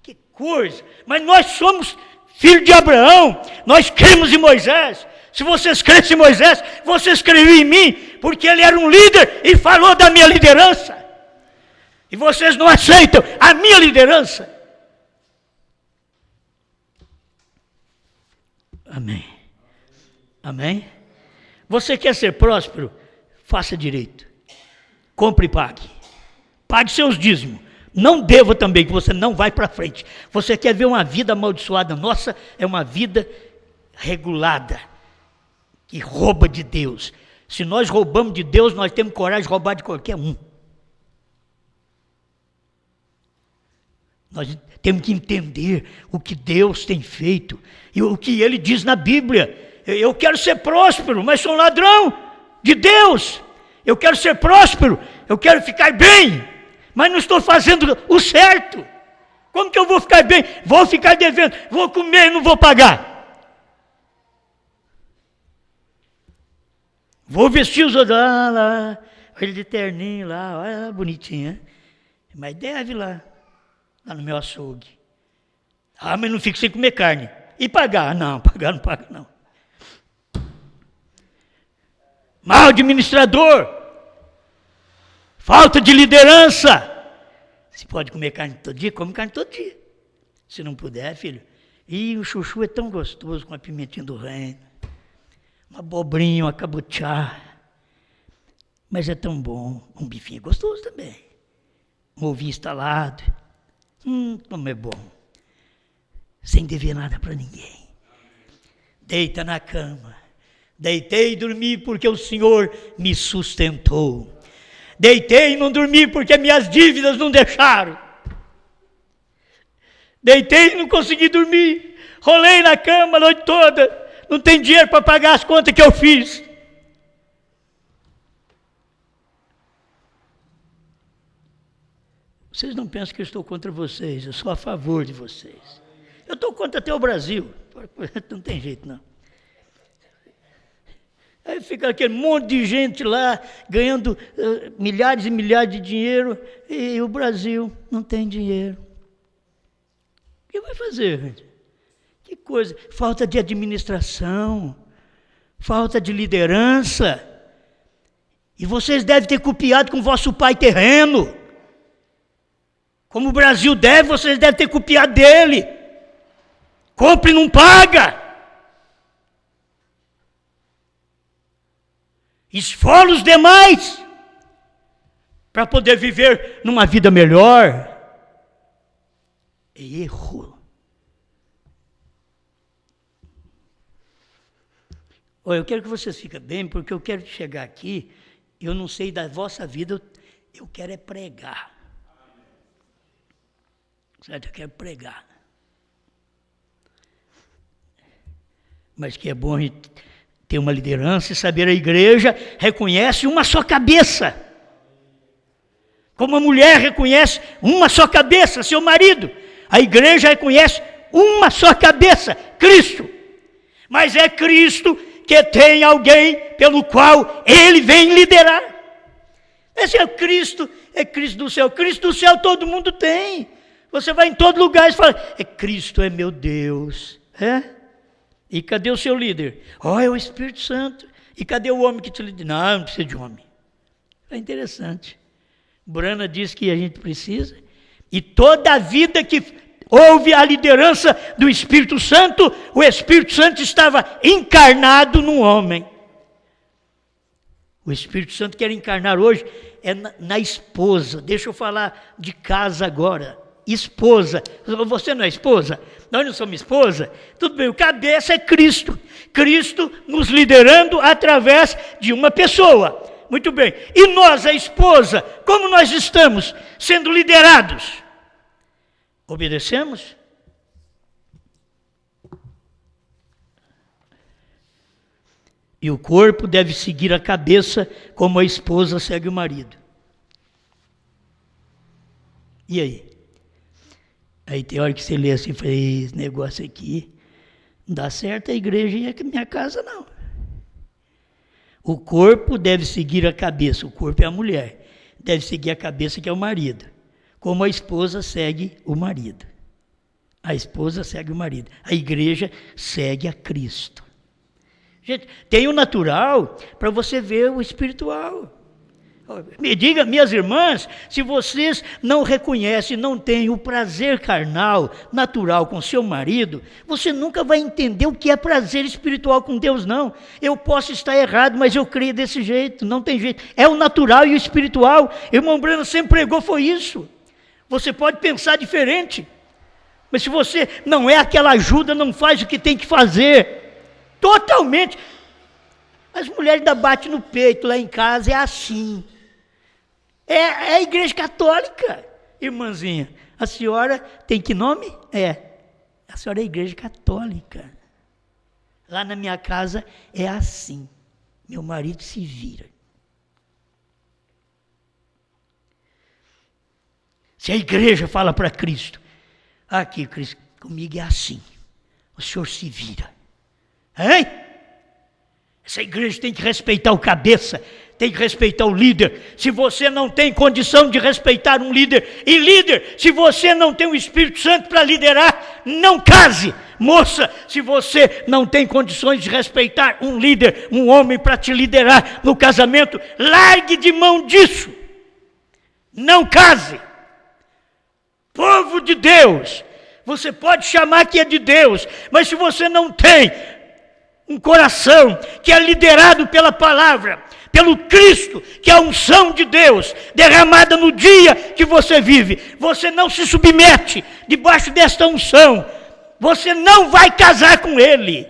Que coisa! Mas nós somos filhos de Abraão, nós cremos em Moisés. Se vocês crescem em Moisés, vocês creem em mim, porque ele era um líder e falou da minha liderança. E vocês não aceitam a minha liderança. Amém. Amém? Você quer ser próspero? Faça direito. Compre e pague. Pague seus dízimos. Não deva também, que você não vai para frente. Você quer ver uma vida amaldiçoada? Nossa, é uma vida regulada, que rouba de Deus. Se nós roubamos de Deus, nós temos coragem de roubar de qualquer um. Nós temos que entender o que Deus tem feito e o que Ele diz na Bíblia. Eu quero ser próspero, mas sou um ladrão de Deus. Eu quero ser próspero, eu quero ficar bem, mas não estou fazendo o certo. Como que eu vou ficar bem? Vou ficar devendo, vou comer e não vou pagar. Vou vestir os outros, lá, ele de terninho lá, olha bonitinho, hein? Mas deve lá no meu açougue. Ah, mas não fico sem comer carne. E pagar? Não, pagar não paga não. Mau administrador, falta de liderança. Se pode comer carne todo dia, come carne todo dia. Se não puder, filho. E o chuchu é tão gostoso com a pimentinha do reino. Uma abobrinha, uma cabuchá. Mas é tão bom. Um bifinho é gostoso também. Um ovinho estalado. Como é bom. Sem dever nada para ninguém. Deita na cama. Deitei e dormi porque o Senhor me sustentou. Deitei e não dormi porque minhas dívidas não deixaram. Deitei e não consegui dormir. Rolei na cama a noite toda. Não tem dinheiro para pagar as contas que eu fiz. Vocês não pensam que eu estou contra vocês, eu sou a favor de vocês. Eu estou contra até o Brasil. Não tem jeito não. Aí fica aquele monte de gente lá, ganhando milhares e milhares de dinheiro, e o Brasil não tem dinheiro. O que vai fazer, gente? Que coisa, falta de administração, falta de liderança. E vocês devem ter copiado com o vosso pai terreno. Como o Brasil deve, vocês devem ter copiado dele. Compre e não paga. Esfola os demais para poder viver numa vida melhor. Erro. Olha, eu quero que vocês fiquem bem, porque eu quero chegar aqui, eu não sei da vossa vida, eu quero é pregar. Certo? Eu quero pregar. Mas que é bom ter uma liderança e saber a igreja reconhece uma só cabeça. Como a mulher reconhece uma só cabeça, seu marido, a igreja reconhece uma só cabeça, Cristo. Mas é Cristo que tem alguém pelo qual ele vem liderar. Esse é Cristo do céu. Cristo do céu todo mundo tem. Você vai em todo lugar e fala, Cristo é meu Deus. E cadê o seu líder? É o Espírito Santo. E cadê o homem que te lidera? Não precisa de homem. É interessante. Brana diz que a gente precisa. E toda a vida que houve a liderança do Espírito Santo, o Espírito Santo estava encarnado num homem. O Espírito Santo quer encarnar hoje é na esposa. Deixa eu falar de casa agora. Esposa. Você não é esposa? Nós não somos esposa? Tudo bem, o cabeça é Cristo. Cristo nos liderando através de uma pessoa. Muito bem. E nós, a esposa, como nós estamos sendo liderados? Obedecemos? E o corpo deve seguir a cabeça como a esposa segue o marido. E aí? Aí tem hora que você lê assim, fala, esse negócio aqui não dá certo, a igreja e a minha casa não. O corpo deve seguir a cabeça, o corpo é a mulher, deve seguir a cabeça que é o marido, como a esposa segue o marido. A esposa segue o marido, a igreja segue a Cristo. Gente, tem o natural para você ver o espiritual. Me diga, minhas irmãs, se vocês não reconhecem, não têm o prazer carnal, natural com seu marido, você nunca vai entender o que é prazer espiritual com Deus, não. Eu posso estar errado, mas eu creio desse jeito, não tem jeito. É o natural e o espiritual. Irmão Brano sempre pregou, foi isso. Você pode pensar diferente, mas se você não é aquela ajuda, não faz o que tem que fazer, totalmente. As mulheres ainda batem no peito, lá em casa é assim. É a igreja católica, irmãzinha. A senhora tem que nome? A senhora é a igreja católica. Lá na minha casa é assim. Meu marido se vira. Se a igreja fala para Cristo, aqui, Cristo, comigo é assim. O senhor se vira. Hein? Essa igreja tem que respeitar o cabeça, tem que respeitar o líder. Se você não tem condição de respeitar um líder, e líder, se você não tem o Espírito Santo para liderar, não case. Moça, se você não tem condições de respeitar um líder, um homem para te liderar no casamento, largue de mão disso. Não case. Povo de Deus, você pode chamar que é de Deus, mas se você não tem um coração que é liderado pela palavra, pelo Cristo, que é a unção de Deus, derramada no dia que você vive, você não se submete debaixo desta unção, você não vai casar com Ele.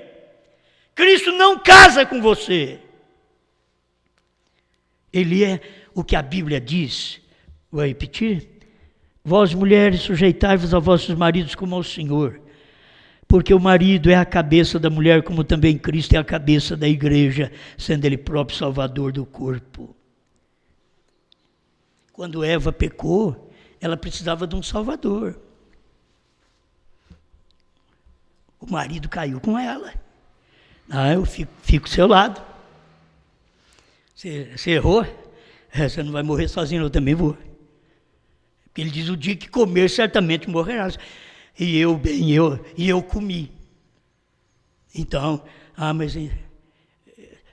Cristo não casa com você. Ele é o que a Bíblia diz. Vou repetir. Vós, mulheres, sujeitai-vos a vossos maridos como ao Senhor. Porque o marido é a cabeça da mulher, como também Cristo é a cabeça da igreja, sendo Ele próprio Salvador do corpo. Quando Eva pecou, ela precisava de um Salvador. O marido caiu com ela. Eu fico ao seu lado. Você errou? Você não vai morrer sozinho, eu também vou. Porque ele diz, o dia que comer, certamente morrerás. E eu comi. Então, mas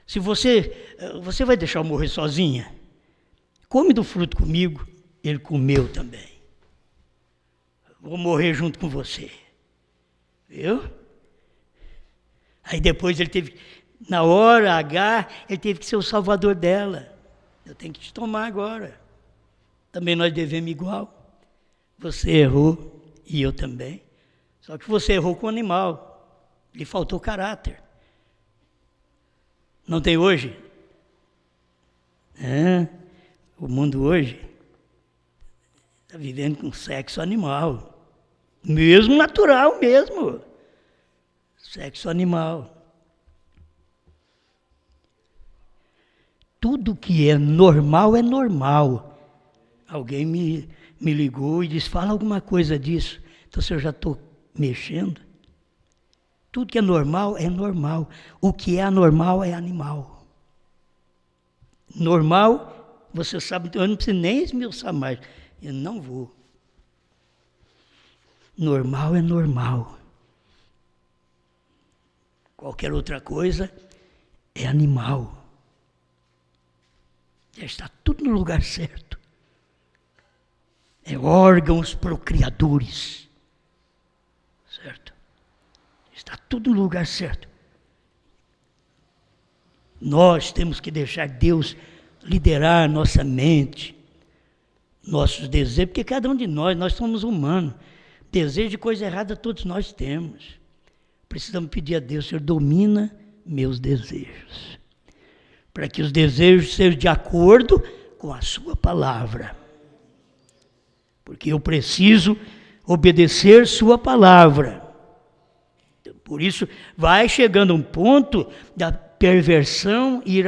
se você vai deixar eu morrer sozinha, come do fruto comigo. Ele comeu também. Vou morrer junto com você. Viu? Aí depois ele teve, na hora H, ele teve que ser o salvador dela. Eu tenho que te tomar agora. Também nós devemos igual. Você errou. E eu também. Só que você errou com o animal. Lhe faltou caráter. Não tem hoje? O mundo hoje está vivendo com sexo animal. Mesmo natural, mesmo. Sexo animal. Tudo que é normal é normal. alguém me ligou e disse, fala alguma coisa disso. Então, se eu já estou mexendo, tudo que é normal é normal. O que é anormal é animal. Normal, você sabe, eu não preciso nem esmiuçar mais. Eu não vou. Normal é normal. Qualquer outra coisa é animal. Já está tudo no lugar certo. É órgãos procriadores. Certo? Está tudo no lugar certo. Nós temos que deixar Deus liderar nossa mente, nossos desejos, porque cada um de nós somos humanos. Desejo de coisa errada todos nós temos. Precisamos pedir a Deus, Senhor, domina meus desejos. Para que os desejos sejam de acordo com a sua palavra. Porque eu preciso obedecer sua palavra. Por isso, vai chegando um ponto da perversão ir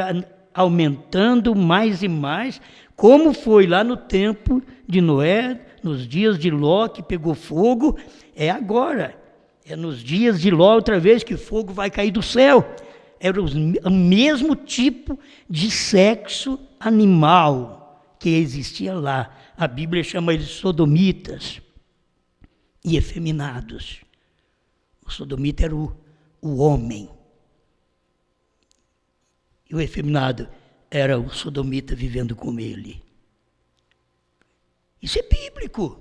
aumentando mais e mais, como foi lá no tempo de Noé, nos dias de Ló, que pegou fogo, é agora. É nos dias de Ló, outra vez, que fogo vai cair do céu. Era o mesmo tipo de sexo animal que existia lá. A Bíblia chama eles sodomitas e efeminados. O sodomita era o homem. E o efeminado era o sodomita vivendo com ele. Isso é bíblico.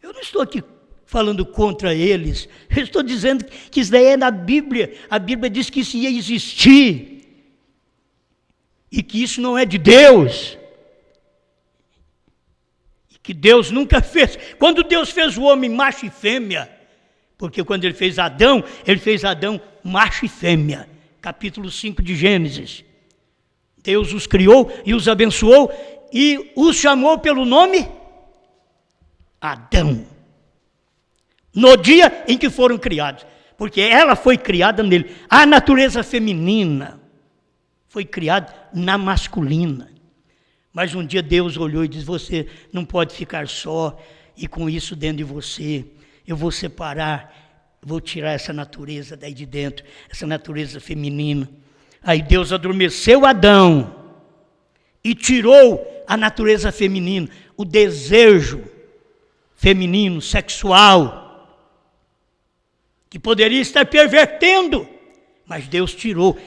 Eu não estou aqui falando contra eles. Eu estou dizendo que isso daí é na Bíblia. A Bíblia diz que isso ia existir. E que isso não é de Deus. E que Deus nunca fez. Quando Deus fez o homem macho e fêmea, porque quando ele fez Adão macho e fêmea. Capítulo 5 de Gênesis. Deus os criou e os abençoou e os chamou pelo nome Adão. No dia em que foram criados. Porque ela foi criada nele. A natureza feminina foi criada na masculina. Mas um dia Deus olhou e disse, você não pode ficar só e com isso dentro de você. Eu vou separar, vou tirar essa natureza daí de dentro, essa natureza feminina. Aí Deus adormeceu Adão e tirou a natureza feminina, o desejo feminino, sexual, que poderia estar pervertendo, mas Deus tirou,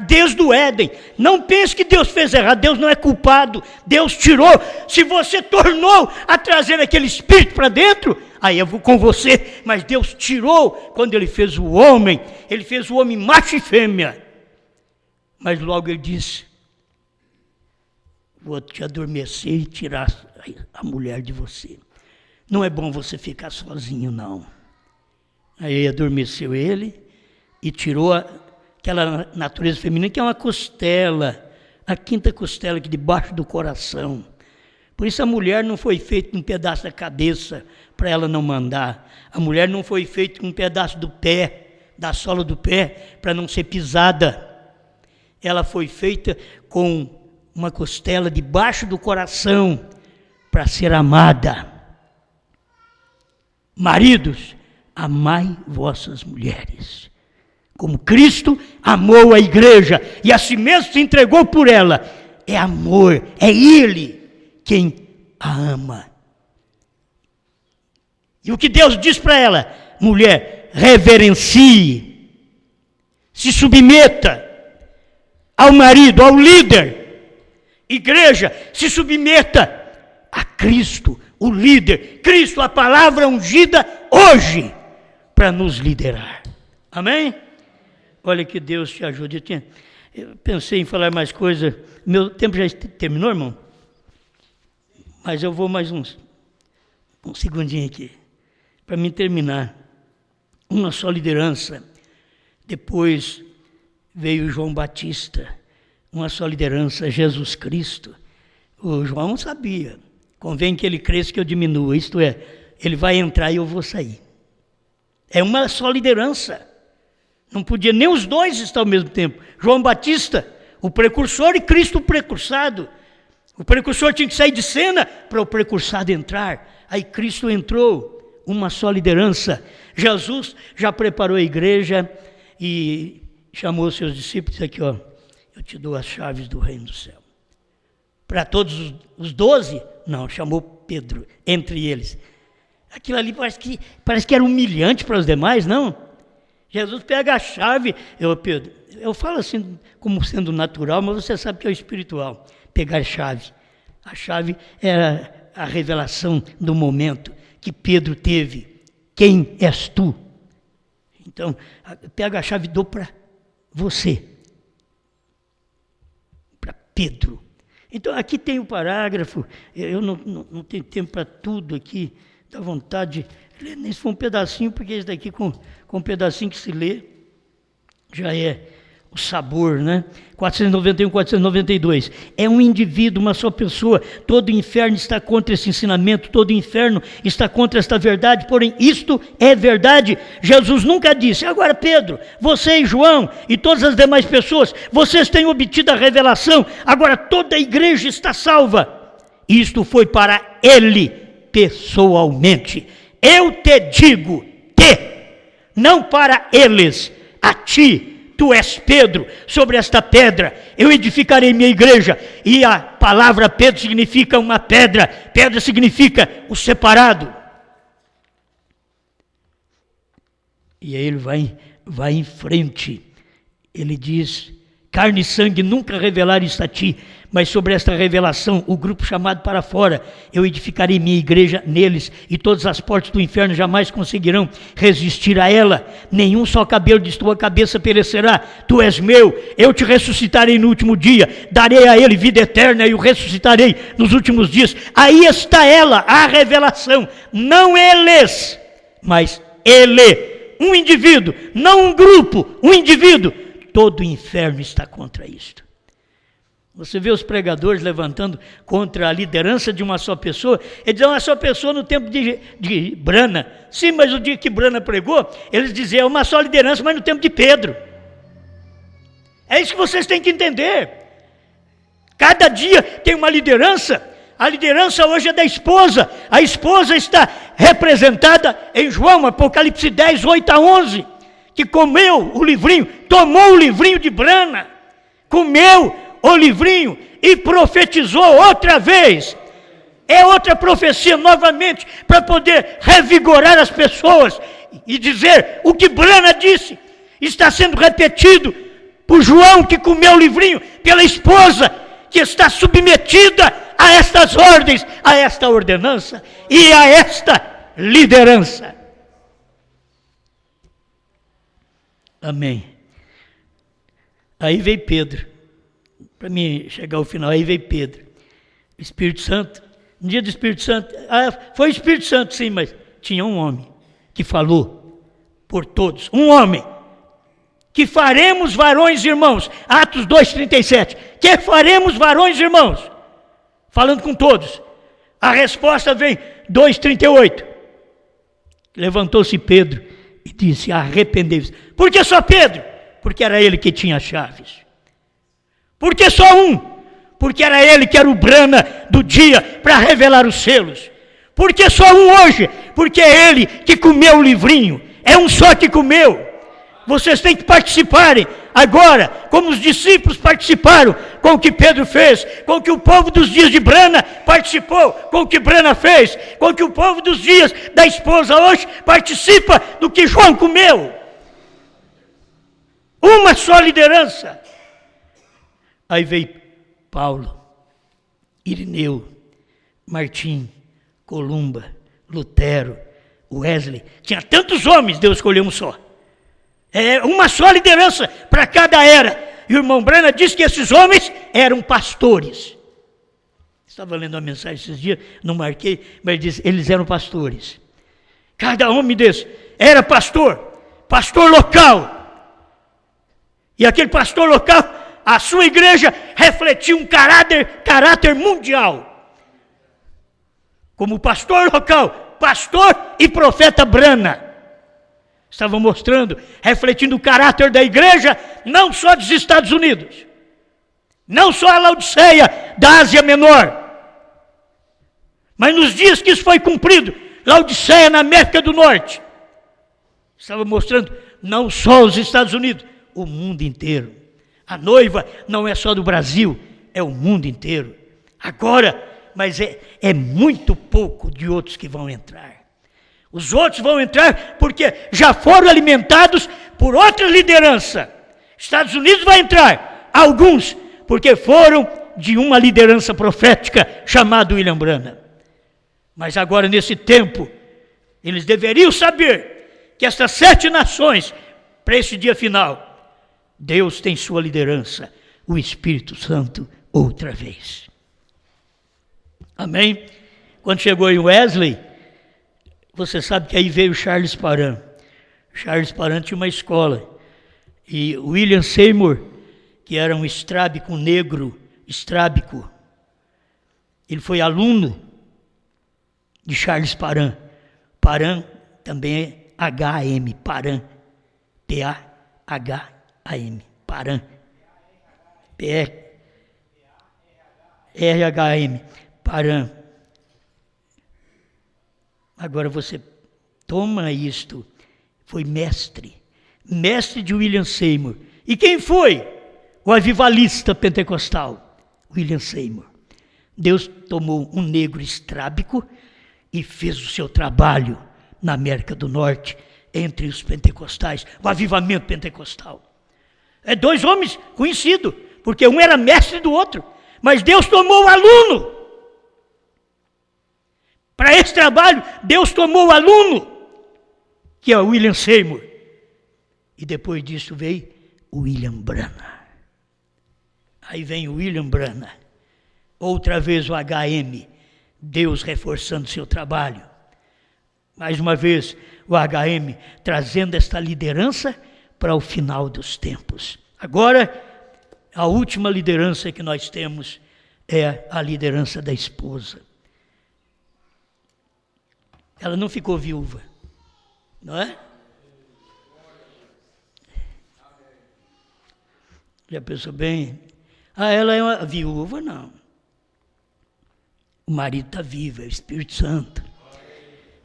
desde o Éden. Não pense que Deus fez errado, Deus não é culpado, Deus tirou. Se você tornou a trazer aquele espírito para dentro, aí eu vou com você, mas Deus tirou quando Ele fez o homem macho e fêmea. Mas logo Ele disse, vou te adormecer e tirar a mulher de você. Não é bom você ficar sozinho, não. Aí adormeceu ele e tirou aquela natureza feminina, que é uma costela, a quinta costela aqui debaixo do coração. Por isso a mulher não foi feita um pedaço da cabeça para ela não mandar. A mulher não foi feita um pedaço do pé, da sola do pé, para não ser pisada. Ela foi feita com uma costela debaixo do coração para ser amada. Maridos, amai vossas mulheres, como Cristo amou a igreja e a si mesmo se entregou por ela. É amor, é Ele quem a ama. E o que Deus diz para ela? Mulher, reverencie, se submeta ao marido, ao líder. Igreja, se submeta a Cristo, o líder. Cristo, a palavra ungida hoje para nos liderar. Amém? Olha que Deus te ajude. Eu pensei em falar mais coisa. Meu tempo já terminou, irmão? Mas eu vou mais um segundinho aqui, para me terminar. Uma só liderança. Depois veio João Batista. Uma só liderança, Jesus Cristo. O João sabia. Convém que ele cresça que eu diminua. Isto é, ele vai entrar e eu vou sair. É uma só liderança. Não podia nem os dois estar ao mesmo tempo. João Batista, o precursor, e Cristo o precursado. O precursor tinha que sair de cena para o precursado entrar. Aí Cristo entrou, uma só liderança. Jesus já preparou a igreja e chamou seus discípulos aqui, ó. Eu te dou as chaves do reino do céu. Para todos os 12? Não, chamou Pedro, entre eles. Aquilo ali parece que era humilhante para os demais, não? Jesus pega a chave, Pedro, eu falo assim como sendo natural, mas você sabe que é o espiritual, pegar chave. A chave era a revelação do momento que Pedro teve. Quem és tu? Então, pega a chave e dou para você. Para Pedro. Então, aqui tem o parágrafo, eu não tenho tempo para tudo aqui, dá vontade de ler, nem se for um pedacinho, porque esse daqui com um pedacinho que se lê, já é o sabor, né? 491, 492. É um indivíduo, uma só pessoa. Todo o inferno está contra esse ensinamento, todo o inferno está contra esta verdade, porém isto é verdade. Jesus nunca disse, agora Pedro, você e João e todas as demais pessoas, vocês têm obtido a revelação, agora toda a igreja está salva. Isto foi para ele pessoalmente. Eu te digo que, não para eles, a ti, tu és Pedro, sobre esta pedra eu edificarei minha igreja. E a palavra Pedro significa uma pedra, pedra significa o separado. E aí ele vai em frente, ele diz, carne e sangue nunca revelaram isto a ti, mas sobre esta revelação, o grupo chamado para fora, eu edificarei minha igreja neles, e todas as portas do inferno jamais conseguirão resistir a ela. Nenhum só cabelo de tua cabeça perecerá. Tu és meu, eu te ressuscitarei no último dia, darei a ele vida eterna e o ressuscitarei nos últimos dias. Aí está ela, a revelação, não eles, mas ele, um indivíduo, não um grupo, um indivíduo. Todo o inferno está contra isto. Você vê os pregadores levantando contra a liderança de uma só pessoa. Eles diziam uma só pessoa no tempo de Brana. Sim, mas o dia que Brana pregou, eles diziam uma só liderança, mas no tempo de Pedro. É isso que vocês têm que entender. Cada dia tem uma liderança. A liderança hoje é da esposa. A esposa está representada em João, Apocalipse 10, 8 a 11. Que comeu o livrinho, tomou o livrinho de Brana. Comeu o livrinho e profetizou outra vez. É outra profecia novamente para poder revigorar as pessoas e dizer o que Brana disse. Está sendo repetido por João que comeu o livrinho, pela esposa que está submetida a estas ordens, a esta ordenança e a esta liderança. Amém. Aí veio Pedro. Para mim chegar ao final, aí veio Pedro. O Espírito Santo, no dia do Espírito Santo, foi o Espírito Santo sim, mas tinha um homem que falou por todos. Um homem, que faremos varões irmãos. Atos 2,37. Que faremos varões irmãos. Falando com todos. A resposta vem 2,38. Levantou-se Pedro e disse, arrependei-vos. Por que só Pedro? Porque era ele que tinha as chaves. Por que só um? Porque era ele que era o Brana do dia para revelar os selos. Por que só um hoje? Porque é ele que comeu o livrinho. É um só que comeu. Vocês têm que participarem agora, como os discípulos participaram com o que Pedro fez, com o que o povo dos dias de Brana participou, com o que Brana fez, com o que o povo dos dias da esposa hoje participa do que João comeu. Uma só liderança. Aí veio Paulo, Irineu, Martim, Columba, Lutero, Wesley. Tinha tantos homens, Deus escolheu um só. É uma só liderança para cada era. E o irmão Brana disse que esses homens eram pastores. Estava lendo uma mensagem esses dias, não marquei, mas ele disse, eles eram pastores. Cada homem desse era pastor, pastor local. E aquele pastor local, a sua igreja refletia um caráter mundial. Como pastor local, pastor e profeta Brana. Estavam mostrando, refletindo o caráter da igreja, não só dos Estados Unidos, Não só a Laodiceia da Ásia Menor, mas nos dias que isso foi cumprido, Laodiceia na América do Norte, estava mostrando não só os Estados Unidos, o mundo inteiro. A noiva não é só do Brasil, é o mundo inteiro. Agora, mas é muito pouco de outros que vão entrar. Os outros vão entrar porque já foram alimentados por outra liderança. Estados Unidos vai entrar, alguns, porque foram de uma liderança profética chamada William Branham. Mas agora, nesse tempo, eles deveriam saber que estas 7 nações, para esse dia final, Deus tem sua liderança, o Espírito Santo, outra vez. Amém? Quando chegou em Wesley, você sabe que aí veio Charles Parham. Charles Parham tinha uma escola. E William Seymour, que era um estrábico negro, estrábico, ele foi aluno de Charles Parham. Parham também é H-A-M, Parham, P-A-H-A-M, Parham, P-R-H-A-M, Parham. Agora você toma isto, foi mestre de William Seymour. E quem foi? O avivalista pentecostal, William Seymour. Deus tomou um negro estrábico e fez o seu trabalho na América do Norte, entre os pentecostais, o avivamento pentecostal. É 2 homens conhecidos, porque um era mestre do outro, mas Deus tomou o aluno. Para esse trabalho, Deus tomou o aluno, que é o William Seymour. E depois disso veio o William Branham. Aí vem o William Branham. Outra vez o HM, Deus reforçando seu trabalho. Mais uma vez, o HM trazendo esta liderança para o final dos tempos. Agora, a última liderança que nós temos é a liderança da esposa. Ela não ficou viúva, não é? Já pensou bem? Ela é uma viúva? Não. O marido está vivo, é o Espírito Santo.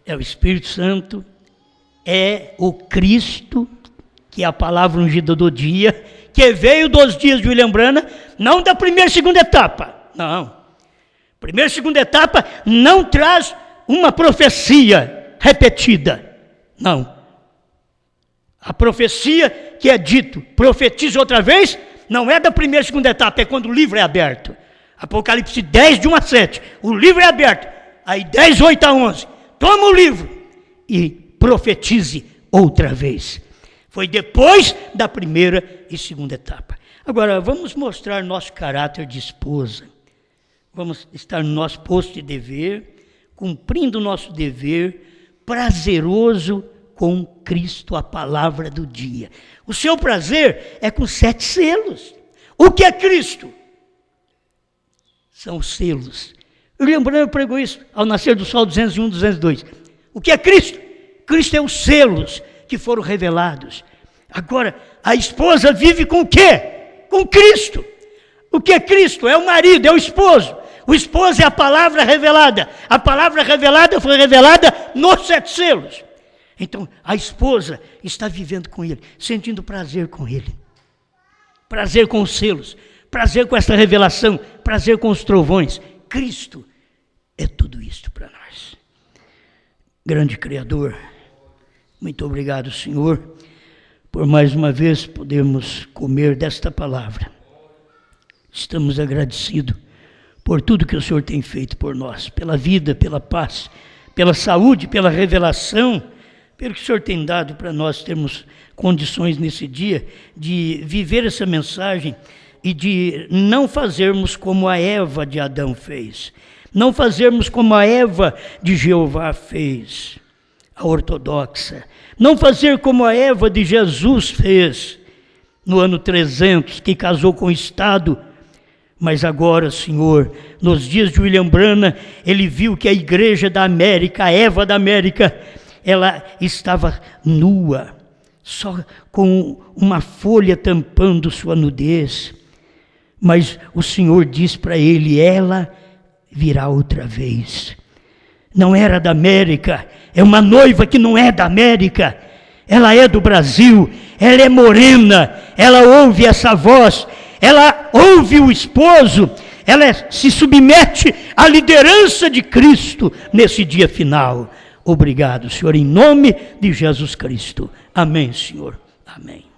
É o Espírito Santo, é o Cristo, que é a palavra ungida do dia, que veio dos dias de William Branham, não da primeira e segunda etapa. Não. Primeira e segunda etapa não traz uma profecia repetida. Não. A profecia que é dito, profetiza outra vez, não é da primeira e segunda etapa, é quando o livro é aberto. Apocalipse 10, de 1 a 7. O livro é aberto. Aí 10, 8 a 11. Toma o livro e profetize outra vez. Foi depois da primeira e segunda etapa. Agora, vamos mostrar nosso caráter de esposa. Vamos estar no nosso posto de dever, cumprindo o nosso dever, prazeroso com Cristo, a palavra do dia. O seu prazer é com 7 selos. O que é Cristo? São os selos. William Branham pregou isso ao nascer do sol 201, 202. O que é Cristo? Cristo é os selos que foram revelados. Agora, a esposa vive com o quê? Com Cristo. O que é Cristo? É o marido, é o esposo. O esposo é a palavra revelada. A palavra revelada foi revelada nos 7 selos. Então, a esposa está vivendo com ele, sentindo prazer com ele. Prazer com os selos, prazer com essa revelação, prazer com os trovões. Cristo é tudo isto para nós. Grande Criador, muito obrigado, Senhor, por mais uma vez podermos comer desta palavra. Estamos agradecidos por tudo que o Senhor tem feito por nós, pela vida, pela paz, pela saúde, pela revelação, pelo que o Senhor tem dado para nós termos condições nesse dia de viver essa mensagem e de não fazermos como a Eva de Adão fez, não fazermos como a Eva de Jeová fez, a ortodoxa, não fazer como a Eva de Jesus fez no ano 300, que casou com o Estado. Mas agora, Senhor, nos dias de William Branham, ele viu que a igreja da América, a Eva da América, ela estava nua, só com uma folha tampando sua nudez. Mas o Senhor diz para ele: ela virá outra vez. Não era da América, é uma noiva que não é da América, ela é do Brasil, ela é morena, ela ouve essa voz, ela ouve o esposo, ela se submete à liderança de Cristo nesse dia final. Obrigado, Senhor, em nome de Jesus Cristo. Amém, Senhor. Amém.